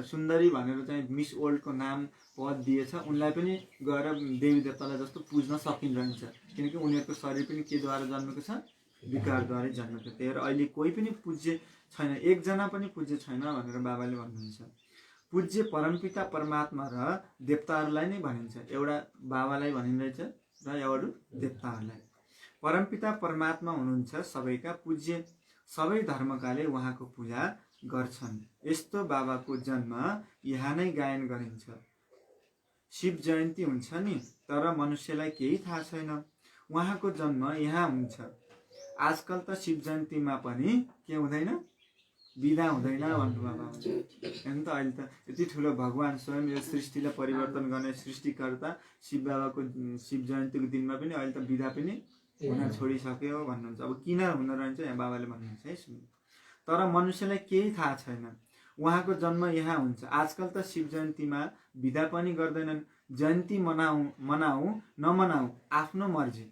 सुन्दरी भनेर चाहिँ मिस वर्ल्डको नाम पद दिएछ, उनलाई पनि गएर देवी देवतालाई जस्तो पुज्न सकिन्छ, किनकि उनीहरूको शरीर पनि केद्वारा जन्मेको छ? विकारद्वारै जन्मेको। त्यही भएर अहिले कोही पनि पूज्य छैन, एकजना पनि पूज्य छैन भनेर बाबाले भन्नुहुन्छ। पूज्य परमपिता परमात्मा र देवताहरूलाई नै भनिन्छ। एउटा बाबालाई भनिँदैछ र एउटा देवताहरूलाई। परमपिता परमात्मा हुनुहुन्छ सबैका पूज्य, सबै धर्मकाले उहाँको पूजा गर्छन्। यस्तो बाबाको जन्म यहाँ नै गायन गरिन्छ। शिव जयन्ती हुन्छ नि, तर मनुष्यलाई केही थाहा छैन। उहाँको जन्म यहाँ हुन्छ। आजकल त शिव जयन्तीमा पनि के हुँदैन? बिदा हुँदैन भन्नुभयो हेर्नु त। अहिले त यति ठुलो भगवान् स्वयं यो सृष्टिलाई परिवर्तन गर्ने सृष्टिकर्ता शिव बाबाको शिव जयन्तीको दिनमा पनि अहिले त बिदा पनि हुन छोडिसक्यो भन्नुहुन्छ। अब किन हुन रहन्छ यहाँ बाबाले भन्नुहुन्छ है, सुन्नु। तर मनुष्यलाई केही थाहा छैन। उहाँको जन्म यहाँ हुन्छ। आजकल त शिव जयन्तीमा बिदा पनि गर्दैनन्। जयन्ती मनाऊ नमनाऊ आफ्नो मर्जी।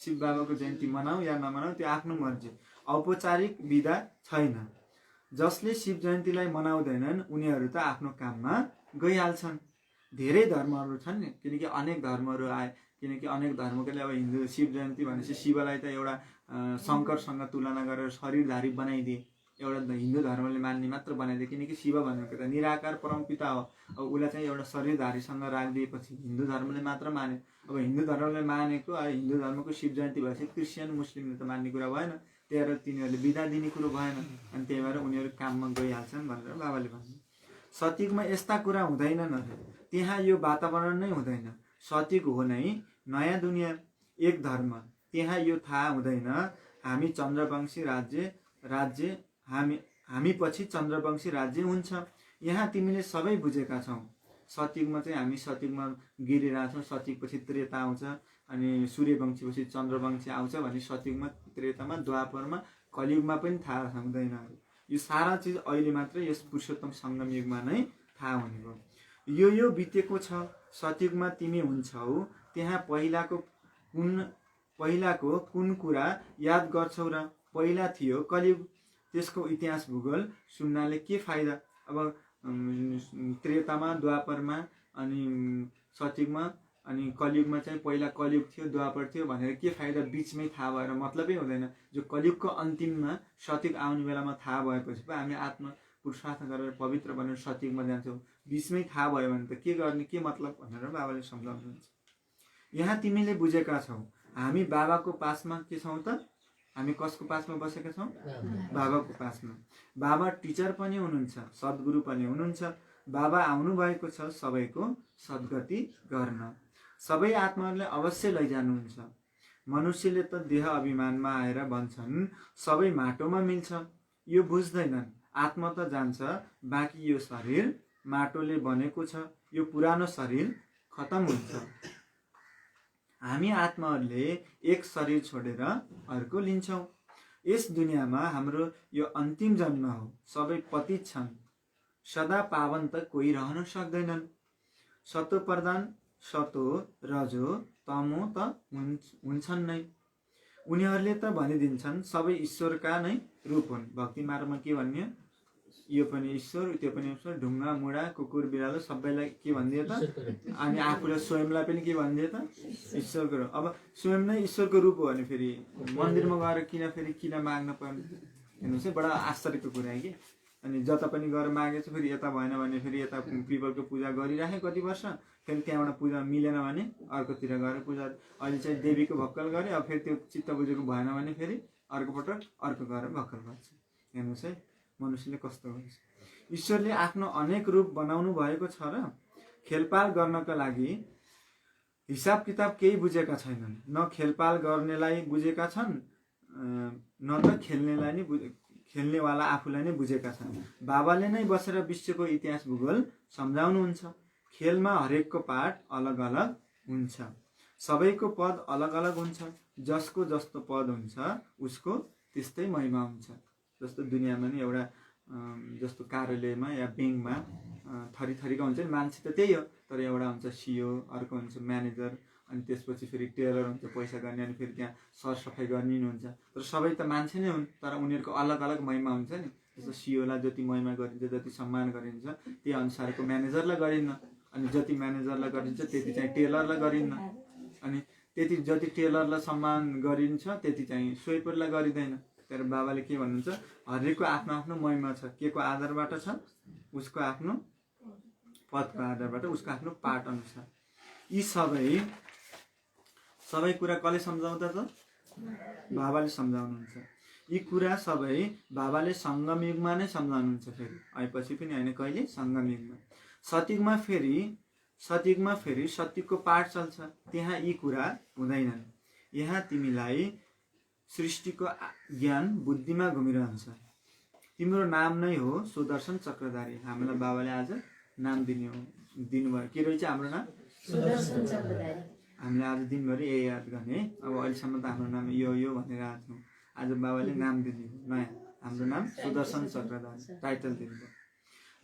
शिव बाबाको जयन्ती मनाऊ या नमनाऊ त्यो आफ्नो मर्जी, औपचारिक बिदा छैन। जसले शिव जयन्तीलाई मनाउँदैनन् उनीहरू त आफ्नो काममा गइहाल्छन्। धेरै धर्महरू छन् नि, किनकि अनेक धर्महरू आए, किनकि अनेक धर्मकोले अब हिन्दू शिव जयन्ती भनेपछि शिवलाई त एउटा शङ्करसँग तुलना गरेर शरीरधारी बनाइदिए, एउटा हिन्दू धर्मले मान्ने मात्र बनाइदिए, किनकि शिव भनेको त निराकार परमपिता हो। अब उसलाई चाहिँ एउटा शरीरधारीसँग राखिदिएपछि हिन्दू धर्मले मात्र मान्यो। अब हिन्दू धर्मले मानेको हिन्दू धर्मको शिव जयन्ती भएपछि क्रिस्चियन मुस्लिमले त मान्ने कुरा भएन, त्यही भएर तिनीहरूले बिदा दिने कुरो भएन, अनि त्यही भएर उनीहरू काममा गइहाल्छन् भनेर बाबाले भन्नु। सतयुगमा यस्ता कुरा हुँदैनन्, त्यहाँ यो वातावरण नै हुँदैन। सतयुग हो नै नयाँ दुनियाँ, एक धर्म, त्यहाँ यो थाहा हुँदैन हामी चन्द्रवंशी राज्य हामी पछि चन्द्रवंशी राज्य हुन्छ। यहाँ तिमीले सबै बुझेका छौ। सतयुगमा चाहिँ हामी सतयुगमा गिरिरहेछौँ, सतयुगपछि त्रेता आउँछ, अनि सूर्यवंशीपछि चन्द्रवंशी आउँछ भने सतयुगमा, त्रेतामा, द्वापरमा, कलियुगमा पनि थाहा हुँदैन। यो सारा चिज अहिले मात्र यस पुरुषोत्तम सङ्गम युगमा नै थाहा हुने भयो। यो बितेको छ। सतयुगमा तिमी हुन्छौ, त्यहाँ पहिलाको कुन कुरा याद गर्छौ र? पहिला थियो कलियुग, त्यसको इतिहास भूगोल सुन्नाले के फाइदा? अब त्रेतामा, द्वापरमा, अनि सतयुगमा, अनि कलियुगमा चाहिँ पहिला कलियुग थियो, द्वापर थियो भनेर के फाइदा? बिचमै थाहा भएर मतलबै हुँदैन। जो कलियुगको अन्तिममा सतयुग आउने बेलामा थाहा भएपछि पो हामी आत्मा पुरुषार्थ गरेर पवित्र बनेर सतयुगमा जान्छौँ। बिचमै थाहा भयो भने त के गर्ने, के मतलब भनेर बाबाले सम्झाउनुहुन्छ। यहाँ तिमीले बुझेका छौ, हामी बाबाको पासमा के छौँ त? हामी कसको पासमा बसेका छौँ? बाबाको पासमा। बाबा टिचर पनि हुनुहुन्छ, सद्गुरु पनि हुनुहुन्छ। बाबा आउनुभएको छ सबैको सद्गति गर्न। सबै आत्माहरूले अवश्य लैजानुहुन्छ। मनुष्यले त देह अभिमानमा आएर भन्छन् सबै माटोमा मिल्छ। यो बुझ्दैनन्। आत्मा त जान्छ, बाँकी यो शरीर माटोले बनेको छ, यो पुरानो शरीर खतम हुन्छ। हामी आत्माहरूले एक शरीर छोडेर अर्को लिन्छौँ। यस दुनियाँमा हाम्रो यो अन्तिम जन्म हो। सबै पतित छन्, सदा पावन त कोही रहन सक्दैनन्। सतो प्रधान, सतो रजो तमो त हुन्छन् नै। उनीहरूले त भनिदिन्छन् सबै ईश्वरका नै रूप हुन्। भक्ति मार्गमा के भन्ने? यो पनि ईश्वर, त्यो पनि ईश्वर, ढुङ्गा मुढा कुकुर बिरालो सबैलाई के भनिदियो त? अनि आफूलाई स्वयंलाई पनि के भनिदियो त? ईश्वरको रूप। अब स्वयं नै ईश्वरको रूप हो भने फेरि मन्दिरमा गएर किन माग्न पर्ने? हेर्नुहोस् है, बडा आश्चर्यको कुरा है कि। अनि जता पनि गएर मागेछ, फेरि यता भएन भने फेरि यता पिपलको पूजा गरिराखेँ कति वर्ष, फेरि त्यहाँबाट पूजा मिलेन भने अर्कोतिर गएर पूजा। अहिले चाहिँ देवीको भक्कल गरेँ, अब फेरि त्यो चित्त बुझेको भएन भने फेरि अर्कोपटक अर्को गएर भक्कल गर्छ। हेर्नुहोस् है मनुष्यले कस्तो गर्छ। ईश्वरले आफ्नो अनेक रूप बनाउनु भएको छ र खेलपाल गर्नका लागि हिसाब किताब केही बुझेका छैनन्। न खेलपाल गर्नेलाई बुझेका छन् न त खेल्नेवाला आफूलाई नै बुझेका छन्। बाबाले नै बसेर विश्वको इतिहास भूगोल सम्झाउनुहुन्छ। खेलमा हरेकको पाठ अलग अलग हुन्छ, सबैको पद अलग अलग हुन्छ। जसको जस्तो पद हुन्छ उसको त्यस्तै महिमा हुन्छ। जस्तो दुनियाँमा नि एउटा जस्तो कार्यालयमा या ब्याङ्कमा थरी थरीका हुन्छ नि, मान्छे त त्यही हो, तर एउटा हुन्छ सिओ, अर्को हुन्छ म्यानेजर, अनि त्यसपछि फेरि टेलर हुन्छ पैसा गर्ने, अनि फेरि त्यहाँ सरसफाइ गर्ने हुन्छ। तर सबै त मान्छे नै हुन्, तर उनीहरूको अलग अलग महिमा हुन्छ नि। जस्तो सिओलाई जति महिमा गरिन्छ, जति सम्मान गरिन्छ, त्यही अनुसारको म्यानेजरलाई गरिन्न, अनि जति म्यानेजरलाई गरिन्छ त्यति चाहिँ टेलरलाई गरिन्न, अनि त्यति जति टेलरलाई सम्मान गरिन्छ त्यति चाहिँ स्वेपरलाई गरिँदैन। तर बाबाले के भन्नुहुन्छ, हरेकको आफ्नो आफ्नो महिमा छ। के को आधारबाट छ? उसको आफ्नो पदको आधारबाट, उसको आफ्नो पाठ अनुसार। यी सबै कुरा कसले सम्झाउँदा त? बाबाले सम्झाउनुहुन्छ। यी कुरा सबै बाबाले सङ्गम युगमा नै सम्झाउनुहुन्छ। फेरि आएपछि पनि होइन, कहिले? सङ्गम युगमा। सतयुगमा फेरि सत्यको पाठ चल्छ, त्यहाँ यी कुरा हुँदैनन्। यहाँ तिमीलाई सृष्टिको ज्ञान बुद्धिमा घुमिरहन्छ। तिम्रो नाम नै हो सुदर्शन चक्रधारी। हामीलाई बाबाले आज नाम दिनुभयो। के रहेछ हाम्रो नाम? सुदर्शन चक्रधारी। हामीले आज दिनभरि यही याद गर्ने। अब अहिलेसम्म त हाम्रो नाम यो भनेर आएको छौँ। आज बाबाले नाम दिनुभयो नयाँ, हाम्रो नाम सुदर्शन चक्रधारी टाइटल दिनुभयो।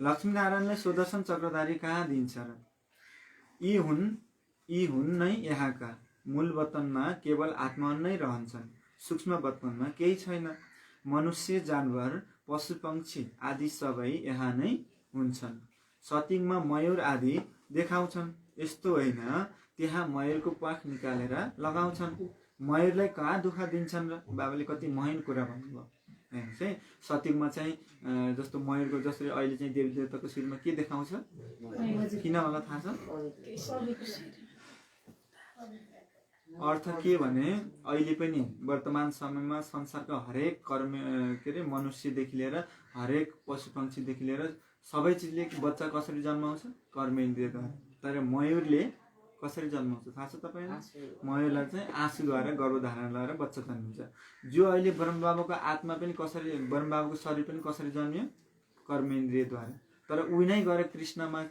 लक्ष्मीनारायणले सुदर्शन चक्रधारी कहाँ दिन्छ र? यी हुन् नै यहाँका। मूल वतनमा केवल आत्मा नै रहन्छन्, सूक्ष्म वतनमा केही छैन। मनुष्य, जानवर, पशु पक्षी आदि सबै यहाँ नै हुन्छन्। सतयुगमा मयूर आदि देखाउँछन्, यस्तो होइन त्यहाँ मयूरको प्वाख निकालेर लगाउँछन्। मयूरलाई कहाँ दुःख दिन्छन् र? बाबाले कति महीन कुरा भन्नुभयो हेर्नुहोस् है। सतयुगमा चाहिँ जस्तो मयूरको, जसरी अहिले चाहिँ देवी देवताको शिरमा के देखाउँछ? किन होला थाहा छ? अर्थ के भने अहिले पनि वर्तमान समयमा संसारका हरेक मनुष्यदेखि लिएर हरेक पशु पक्षीदेखि लिएर सबै चिजले बच्चा कसरी जन्माउँछ? कर्मेन्द्रियद्वारा। तर मयूरले कसरी जन्माउँछ थाहा छ तपाईँलाई? मयूरलाई चाहिँ आँसुद्वारा गर्भधारणद्वारा बच्चा जन्मिन्छ। जो अहिले ब्रह्मबाबाको आत्मा पनि कसरी, ब्रह्मबाबाको शरीर पनि कसरी जन्मियो? कर्मेन्द्रियद्वारा। तर उही नै गएर कृष्णमा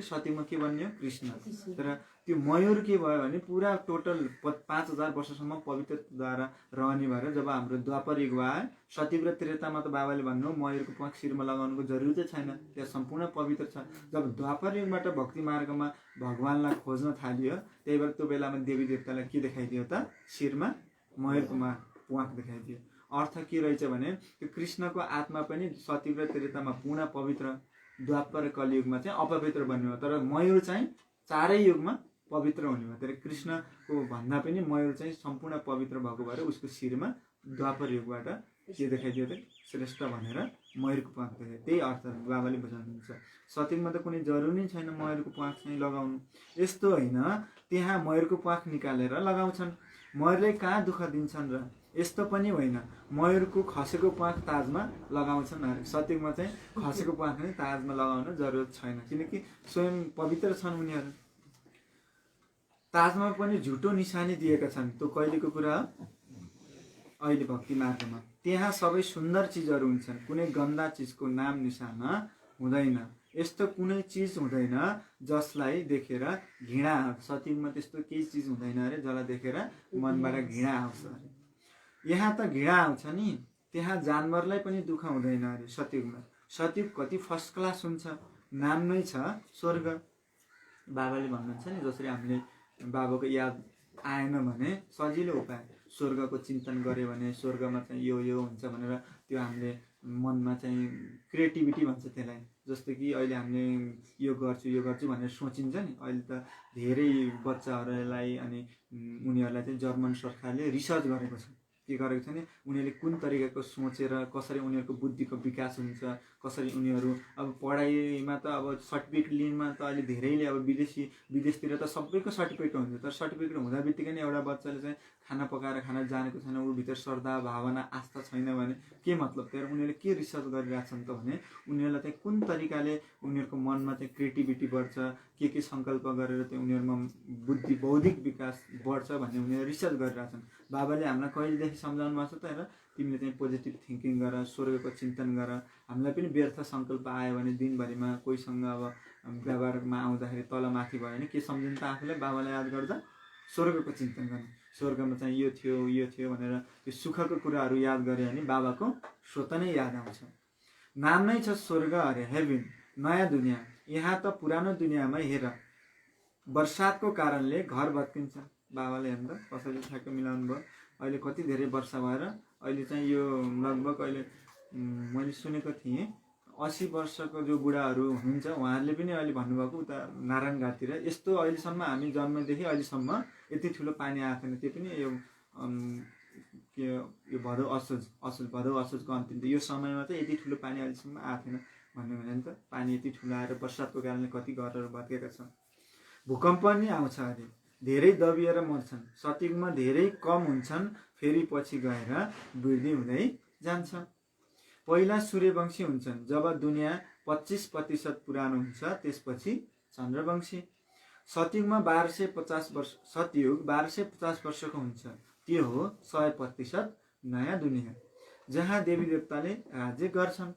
सत्यमा के बन्यो? कृष्ण। तर त्यो मयूर के भयो भने पुरा टोटल 5000 वर्षसम्म पवित्रद्वारा रहने भएर जब हाम्रो द्वापर युग आयो, सतयुग र त्रेतामा त बाबाले भन्नु मयूरको प्वाख शिरमा लगाउनुको जरुरत छैन, त्यहाँ सम्पूर्ण पवित्र छ। जब द्वापर युगबाट भक्ति मार्गमा भगवानलाई खोज्न थालियो, त्यही भएर त्यो बेलामा देवी देवतालाई के देखाइदियो त? शिरमा मयूरको प्वाख देखाइदियो। अर्थ के रहेछ भने त्यो कृष्णको आत्मा पनि सतयुग र त्रेतामा पूर्ण पवित्र, द्वापर कलियुगमा चाहिँ अपवित्र बन्यो। तर मयूर चाहिँ चारै युगमा पवित्र हुने भयो। तर कृष्णको भन्दा पनि मयूर चाहिँ सम्पूर्ण पवित्र भएको भएर उसको शिरमा द्वापर युगबाट के देखाइदियो त? श्रेष्ठ भनेर मयूरको प्वाख देखाइदियो। त्यही अर्थ बाबाले बुझाउनुहुन्छ। सतयुगमा त कुनै जरुरी छैन मयूरको प्वाख चाहिँ लगाउनु। यस्तो होइन त्यहाँ मयूरको प्वाख निकालेर लगाउँछन्। मयूरले कहाँ दुःख दिन्छन् र? यस्तो पनि होइन मयूरको खसेको प्वाख ताजमा लगाउँछन् अरे। सतयुगमा चाहिँ खसेको प्वाख नै ताजमा लगाउन जरुरत छैन, किनकि स्वयं पवित्र छन् उनीहरू। ताजमा पनि झुटो निशानी दिएका छन्। त्यो कहिलेको कुरा हो? अहिले भक्ति मार्गमा त्यहाँ सबै सुन्दर चिजहरू हुन्छन्, कुनै गन्दा चिजको नाम निशाना हुँदैन। यस्तो कुनै चिज हुँदैन जसलाई देखेर घृणा आउँछ। सतयुगमा त्यस्तो केही चिज हुँदैन अरे जसलाई देखेर मनबाट घृणा आउँछ अरे। यहाँ त घृणा आउँछ नि, त्यहाँ जानवरलाई पनि दुःख हुँदैन अरे सतयुगमा। सतयुग कति फर्स्ट क्लास हुन्छ, नाम नै छ स्वर्ग। बाबाले भन्नुहुन्छ नि, जसरी हामीले बाबाको याद आएन भने सजिलो उपाय, स्वर्गको चिन्तन गऱ्यो भने स्वर्गमा चाहिँ यो हुन्छ भनेर त्यो हामीले मनमा चाहिँ क्रिएटिभिटी भन्छ त्यसलाई। जस्तो कि अहिले हामीले यो गर्छु भनेर सोचिन्छ नि। अहिले त धेरै बच्चाहरूलाई अनि उनीहरूलाई चाहिँ जर्मन सरकारले रिसर्च गरेको छ। के के गरेको छ भने उनीहरूले कुन तरिकाको सोचेर कसरी उनीहरूको बुद्धिको विकास हुन्छ, कसरी उनीहरू अब पढाइमा त अब सर्टिफिकेट लिनमा त अहिले धेरैले अब विदेशतिर त सबैको सर्टिफिकेट हुन्छ, तर सर्टिफिकेट हुँदा बित्तिकै नै एउटा बच्चाले चाहिँ खाना पकाएर खाना जानेको छैन, ऊभित्र श्रद्धा भावना आस्था छैन भने के मतलब? त्यहाँ उनीहरूले के रिसर्च गरिरहेछन् त भने उनीहरूलाई चाहिँ कुन तरिकाले उनीहरूको मनमा चाहिँ क्रिएटिभिटी बढ्छ, के सङ्कल्प गरेर चाहिँ उनीहरूमा बुद्धि बौद्धिक विकास बढ्छ भन्ने उनीहरूले रिसर्च गरिरहेछन्। बाबाले हामीलाई कहिलेदेखि सम्झाउनु भएको छ त, हेर तिमीले चाहिँ पोजिटिभ थिङ्किङ गर, स्वर्गको चिन्तन गर। हामीलाई पनि व्यर्थ सङ्कल्प आयो भने दिनभरिमा कोहीसँग अब व्यवहारमा आउँदाखेरि तल माथि भयो भने के सम्झिन्छ त आफूलाई? बाबालाई याद गर्दा स्वर्गको चिन्तन गर्ने, स्वर्गमा चाहिँ यो थियो भनेर त्यो सुखको कुराहरू याद गऱ्यो भने बाबाको स्वत नै याद आउँछ। नाम नै छ स्वर्ग अरे, हेभन, नयाँ दुनियाँ। यहाँ त पुरानो दुनियाँमा हेर बर्सातको कारणले घर भत्किन्छ। बाबाले हेर्दा कसैले ठ्याक्क मिलाउनु भयो। अहिले कति धेरै वर्षा भएर अहिले चाहिँ यो लगभग अहिले मैले सुनेको थिएँ 80 वर्षको जो बुढाहरू हुनुहुन्छ उहाँहरूले पनि अहिले भन्नुभएको उता नारायणघाटतिर यस्तो अहिलेसम्म हामी जन्मदेखि अहिलेसम्म यति ठुलो पानी आएको थिएन। त्यो पनि यो भदौ असोजको अन्तिम यो समयमा चाहिँ यति ठुलो पानी अहिलेसम्म आएको थिएन भन्नु भने त पानी यति ठुलो आएर वर्षाको कारणले कति घरहरू भत्केका छन्। भूकम्प नि आउँछ अरे, धेरै दबिएर मर्छन्, सतयुगमा धेरै कम हुन्छन्, फेरि पछि गएर वृद्धि हुँदै जान्छ। पहिला सूर्यवंशी हुन्छन्, जब दुनियाँ 25% पुरानो हुन्छ, त्यसपछि चन्द्रवंशी। सतयुगमा 1250 वर्ष, सतयुग 1250 वर्षको हुन्छ, त्यो हो 100% नयाँ दुनियाँ जहाँ देवी देवताले राज्य गर्छन्।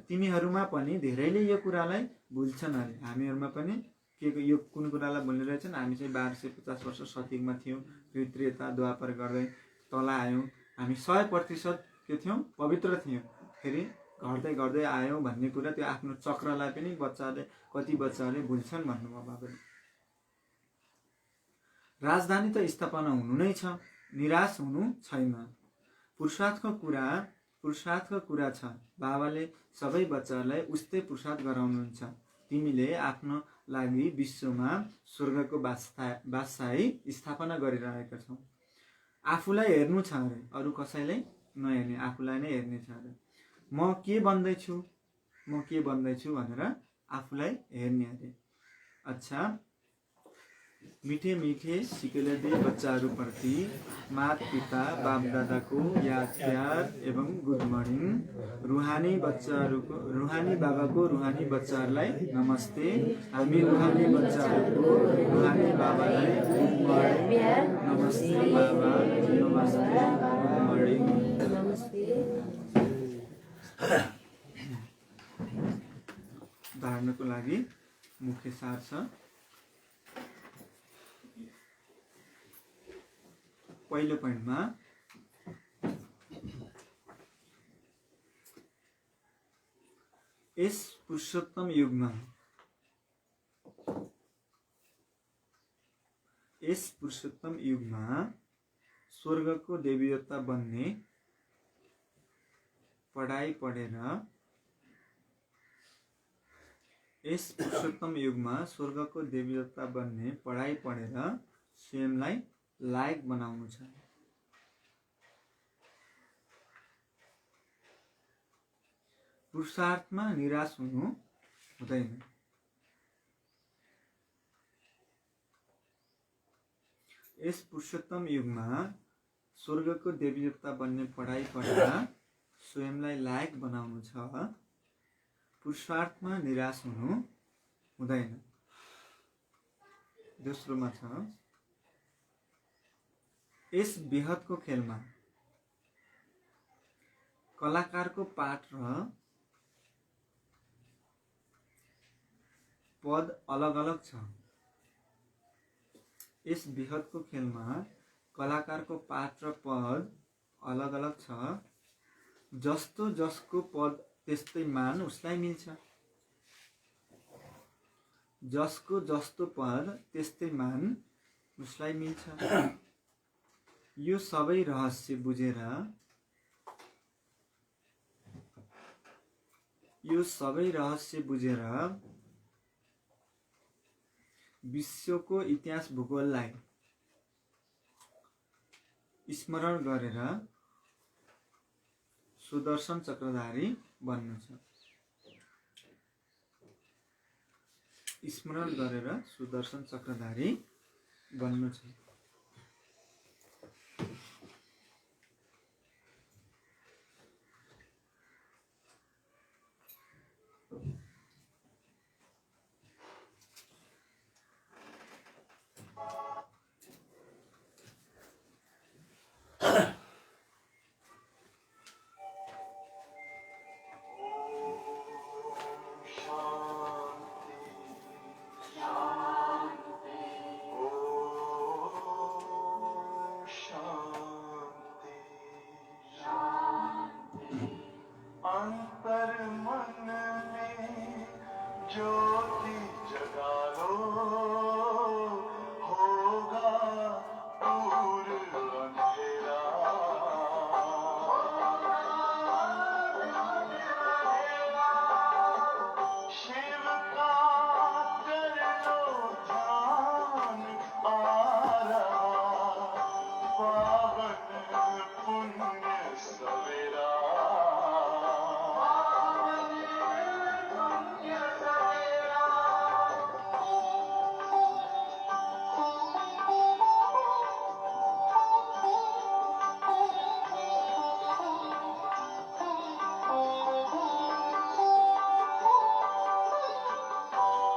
तिमीहरूमा पनि धेरैले यो कुरालाई भुल्छन् अरे। हामीहरूमा पनि यो कुन कुरालाई भुल्ने रहेछन्? हामी चाहिँ 1250 वर्ष सतयुगमा थियौँ, फेरि त्रेता द्वापर गर्दै तल आयौँ। हामी 100% के थियौँ? पवित्र थियौँ, फेरि घट्दै घट्दै आयौँ भन्ने कुरा त्यो आफ्नो चक्रलाई पनि कति बच्चाहरूले भुल्छन् भन्नुभयो बाबाले। राजधानी त स्थापना हुनु नै छ, निराश हुनु छैन। पुरुषार्थको कुरा छ। बाबाले सबै बच्चाहरूलाई उस्तै पुरुषार्थ गराउनुहुन्छ। तिमीले आफ्नो लागि विश्वमा स्वर्गको बादशाही स्थापना गरिरहेका छौ। आफूलाई हेर्नु छ अरे, अरू कसैलाई नहेर्ने, आफूलाई नै हेर्ने छ अरे। म के बन्दैछु भनेर आफूलाई हेर्ने अरे। अच्छा, मीठे मीठे सिकेले दे बच्चाहरूप्रति माता पिता बाप दादाको याद प्यार एवं गुड मर्निङ। रुहानी बाबाको रुहानी बच्चाहरूलाई नमस्ते। हामी रुहानी बच्चाहरूको रुहानी बाबालाई गुड मर्निङ। नमस्ते बाबा, नमस्ते, गुड मर्निङ। धार्नको लागि मुख्य सार छ। पहिलो पोइन्टमा यस पुरुषोत्तम युगमा स्वर्गको देवीदेवता बन्ने पढाइ पढेर स्वयंलाई लायक बनाउनु छ। पुरुषार्थमा निराश हुनु हुँदैन। यस पुरुषोत्तम युगमा स्वर्गको देवीदेवता बन्ने पढाइ पढेर स्वयंलाई लायक बनाउनु छ। पुरुषार्थमा निराश हुनु हुँदैन। दोस्रोमा छ, यस बेहदको खेलमा कलाकारको पाठ र पद अलग अलग छ। यस बेहदको खेलमा कलाकारको पाठ र पद अलग अलग छ। जस्तो जसको पद त्यस्तै मान उसलाई मिल्छ। जसको जस्तो पद त्यस्तै मान उसलाई मिल्छ। यो सबै रहस्य बुझेर विश्वको इतिहास भूगोललाई स्मरण गरेर सुदर्शन चक्रधारी बन्नु छ। स्मरण गरेर सुदर्शन चक्रधारी बन्नु छ। अंतर मन में ज्योति जगा लो, होगा दूर अंधेरा। शिव का कर लो ध्यान, आ रहा पावन पुण्य सवेरा।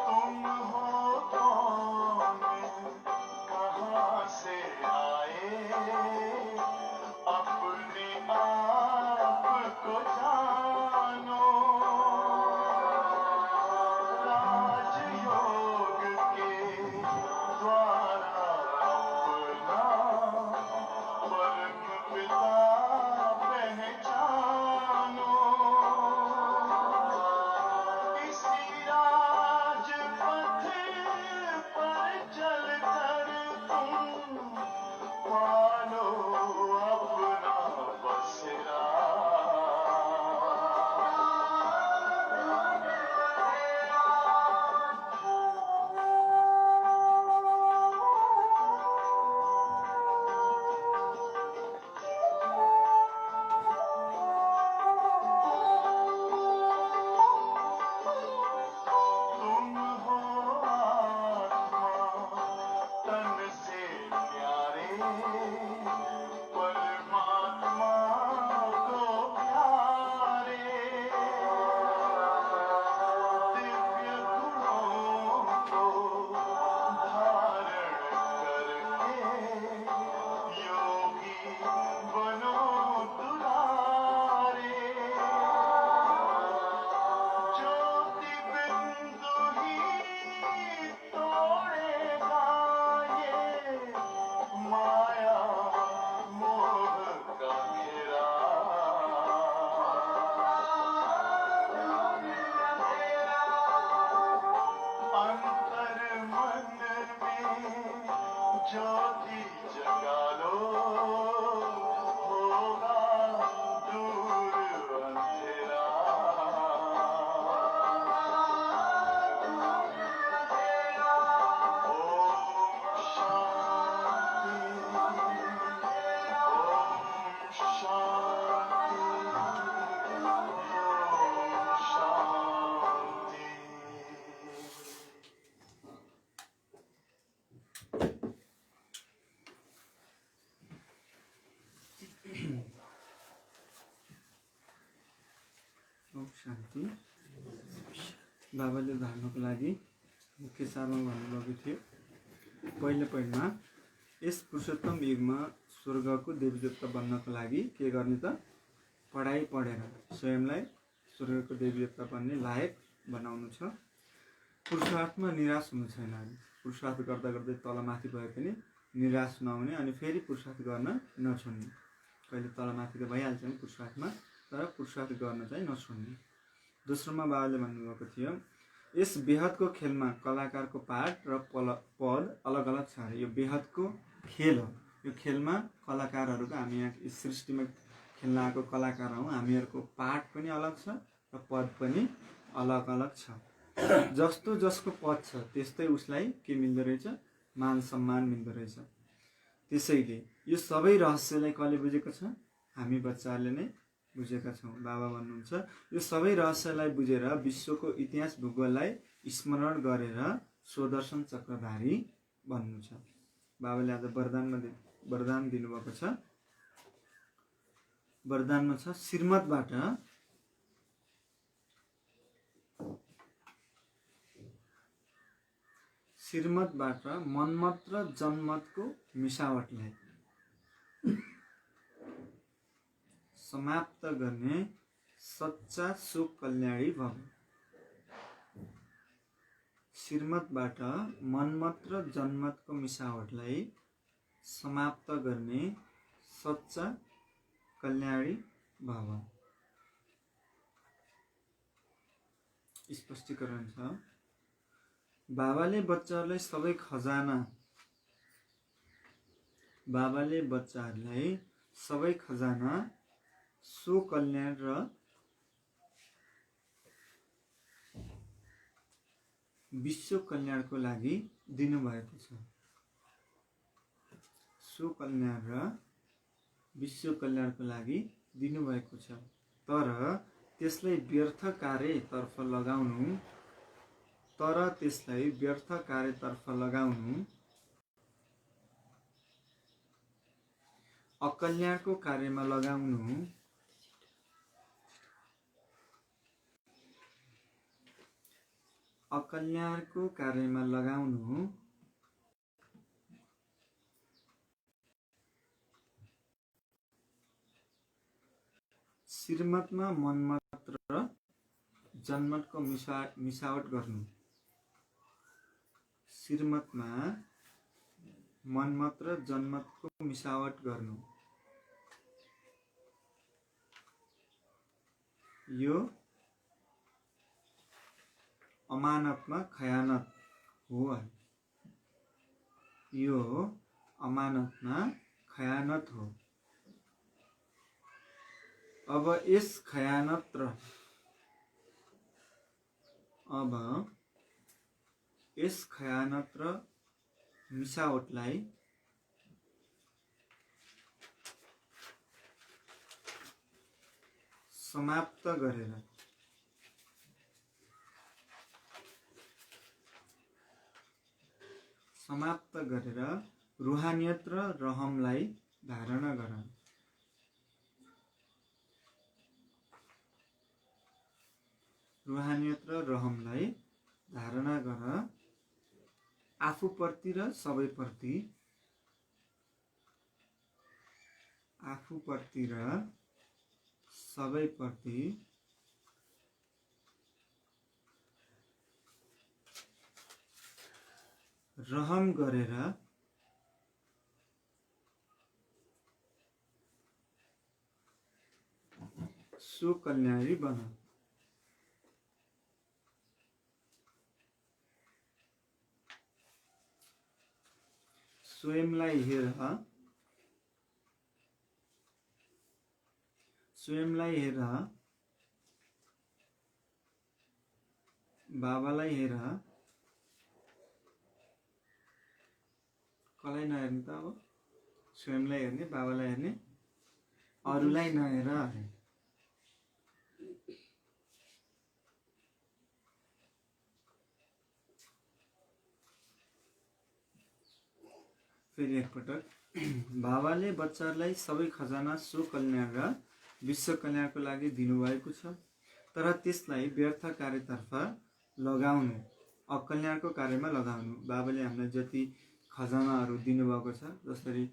तुम हो कौन, कहाँ से आए, अपने आप को जानो। राजयोग के द्वारा अपना परम पिता पहचानो। इसी राजपथ पर चलकर तुम पालो अपना बसेरा। तुम हो आत्मा तन से प्यारे, परमात्मा को प्यारे। दिव्य गुणों को धारण करके योगी बनो दुलारे। ज्योति बिंदु ही तोड़ेगा ये माया मोह का घेरा। अंतर मन में ज्योति जगा लो, होगा दूर अंधेरा। ओम शान्ति। बाबाले धार्नको लागि मुख्य सारमा भन्नुभएको थियो, पहिलो पहिलोमा यस पुरुषोत्तम युगमा स्वर्गको देवदेवता बन्नको लागि के गर्ने त? पढाइ पढेर स्वयंलाई स्वर्गको देवदेवता बन्ने लायक बनाउनु छ। पुरुषार्थमा निराश हुनु छैन। पुरुषार्थ गर्दा गर्दै तलमाथि भए पनि निराश नहुने अनि फेरि पुरुषार्थ गर्न नछोड्ने। कहिले तलमाथि त भइहाल्छ नि पुरुषार्थमा, तर पुरुषार्थ गर्न चाहिँ नछोड्ने। दोस्रोमा बाबाले भन्नुभएको थियो, यस बेहदको खेलमा कलाकारको पाठ र पद अलग अलग छ। यो बेहदको खेल हो। यो खेलमा कलाकारहरूको, हामी यहाँ यस सृष्टिमा खेल्न आएको कलाकार हौँ, हामीहरूको पाठ पनि अलग छ र पद पनि अलग अलग छ। जस्तो जसको पद छ त्यस्तै उसलाई के मिल्दो रहेछ? मान सम्मान मिल्दो रहेछ। त्यसैले यो सबै रहस्यलाई कसले बुझेको छ? हामी बच्चाहरूले नै बुझेका छौँ। बाबा भन्नुहुन्छ यो सबै रहस्यलाई बुझेर विश्वको इतिहास भूगोललाई स्मरण गरेर स्वदर्शन चक्रधारी बन्नु छ। बाबाले आज वरदान दिनुभएको छ। वरदानमा छ श्रीमतबाट मनमत र जनमतको मिसावटलाई समाप्त गर्ने सच्चा सुख कल्याणी भव। श्रीमतबाट मनमत र जनमतको मिसावटलाई समाप्त गर्ने सच्चा कल्याणी भव। स्पष्टीकरण छ। बाबाले बच्चाहरूलाई सबै खजाना स्वकल्याण र विश्व कल्याणको लागि दिनुभएको छ। स्वकल्याण र विश्व कल्याणको लागि दिनुभएको छ। तर त्यसलाई व्यर्थ कार्यतर्फ लगाउनु अकल्याणको कार्यमा लगाउनु श्रीमतमा मनमत र जनमतको मिसावट गर्नु। श्रीमतमा मनमत र जनमतको मिसावट गर्नु यो अमानतमा खयानत हो। अब यस खयानत र मिसावटलाई समाप्त गरेर रुहानियत र रहमलाई धारणा गर। आफूप्रति र सबैप्रति रहम गरेर स्वकल्याणी बन। स्वयंलाई हेर, बाबालाई हेर। कसलाई नहेर्ने त? अब स्वयंलाई हेर्ने, बाबालाई हेर्ने, अरूलाई नहेर। फेरि एकपटक। बाबाले बच्चाहरूलाई सबै खजाना स्वकल्याण र विश्व कल्याणको लागि दिनुभएको छ। तर त्यसलाई व्यर्थ कार्यतर्फ लगाउनु अकल्याणको कार्यमा लगाउनु। बाबाले हामीलाई जति खजानाहरू दिनुभएको छ, जसरी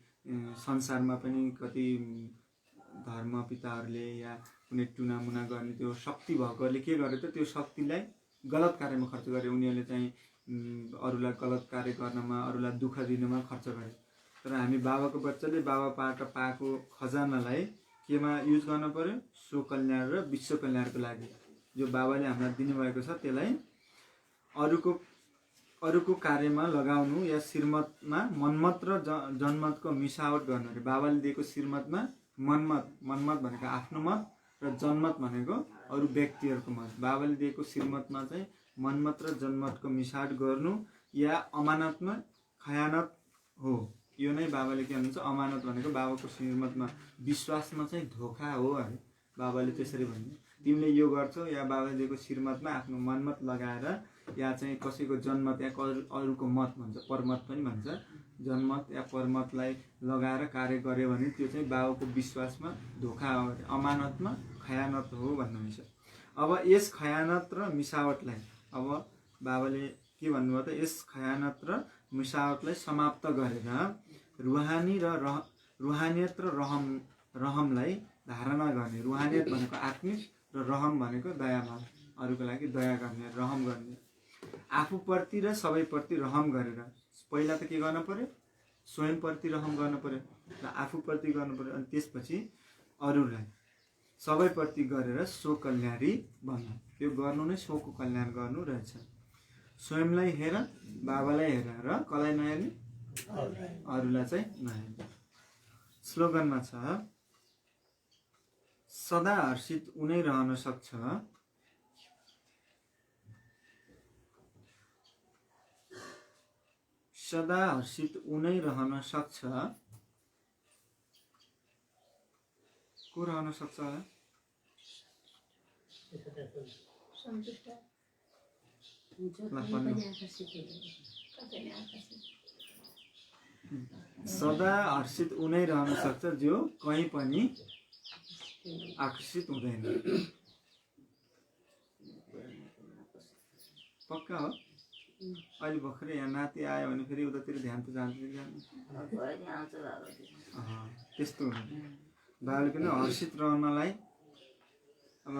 संसारमा पनि कति धर्म पिताहरूले या कुनै टुनामुना गर्ने त्यो शक्ति भएकोहरूले के गरे त त्यो शक्तिलाई गलत कार्यमा खर्च गरे। उनीहरूले चाहिँ अरूलाई गलत कार्य गर्नमा, अरूलाई दुःख दिनमा खर्च गरे। तर हामी बाबाको बच्चाले बाबाबाट पाएको खजानालाई केमा युज गर्न पर्यो? स्वकल्याण र विश्व कल्याणको लागि। जो बाबाले हामीलाई दिनुभएको छ त्यसलाई अरूको कार्यमा लगाउनु या श्रीमतमा मनमत र जनमतको मिसावट गर्नु अरे। बाबाले दिएको श्रीमतमा मनमत भनेको आफ्नो मत र जनमत भनेको अरू व्यक्तिहरूको मत। बाबाले दिएको श्रीमतमा चाहिँ मनमत र जनमतको मिसावट गर्नु या अमानतमा खयानत हो। यो नै बाबाले के भन्नुहुन्छ, अमानत भनेको बाबाको श्रीमतमा विश्वासमा चाहिँ धोका हो अरे बाबाले त्यसरी भन्नु। तिमीले यो गर्छौ या बाबाले दिएको श्रीमतमा आफ्नो मनमत लगाएर या चाहिँ कसैको जनमत या अरूको मत भन्छ, परमत पनि भन्छ, जनमत या परमतलाई लगाएर कार्य गर्यो भने त्यो चाहिँ बाबाको विश्वासमा धोका हो अरे, अमानतमा खयानत हो भन्नुहुन्छ। अब यस खयानत र मिसावटलाई अब बाबाले के भन्नुभयो त, यस खयानत र मिसावटलाई समाप्त गरेर रुहानियत र रहमलाई धारणा गर्ने। रुहानियत भनेको आत्मिक र रहम भनेको दयाभाव, अरूको लागि दया गर्ने, रहम गर्ने। आफूप्रति र सबैप्रति रहम गरेर पहिला त के गर्न पर्यो, स्वयंप्रति रहम गर्नु पर्यो र आफूप्रति गर्नु पर्यो, अनि त्यसपछि अरूलाई सबैप्रति गरेर सो कल्याणी भन्नु। यो गर्नु नै सोको कल्याण गर्नु रहेछ। स्वयंलाई हेर, बाबालाई हेर र कसलाई नहेर्ने, अरूलाई चाहिँ नहेर्ने। स्लोगनमा छ, सदा हर्षित उनै रहन सक्छ सदा हर्षित उनै रहन सक्छ। को रहन सक्छ? सदा हर्षित उनै रहन सक्छ जो कहीँ पनि आकर्षित हुँदैन। पक्का हो। अहिले भर्खरै यहाँ नाति आयो भने फेरि उतातिर ध्यान त जान्छ कि जान्छ, त्यस्तो हुन्छ। बाबाले पनि हर्षित रहनलाई अब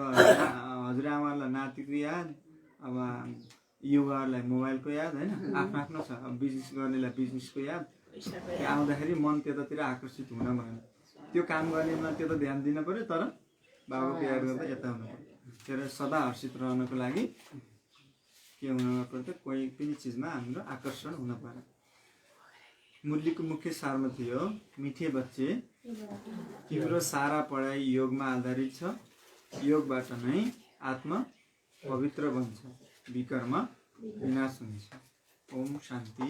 हजुरआमालाई नातिको याद, अब युवाहरूलाई मोबाइलको याद होइन, आफ्नो आफ्नो छ। अब बिजनेस गर्नेलाई बिजनेसको याद आउँदाखेरि मन त्यतातिर आकर्षित हुन भएन, त्यो काम गर्नेमा त्यता ध्यान दिन पर्यो, तर बाबाको याद गर्दा यता हुनु पर्यो। त्यसरी सदा हर्षित रहनको लागि के हुन पर्छ, कोही पनि चिजमा हाम्रो आकर्षण हुन पर्यो। मुरलीको मुख्य सारमा थियो, मिठे बच्चे तिम्रो सारा पढाइ योगमा आधारित छ, योगबाट नै आत्मा पवित्र बन्छ, विकर्म विनाश हुन्छ। ओम शान्ति।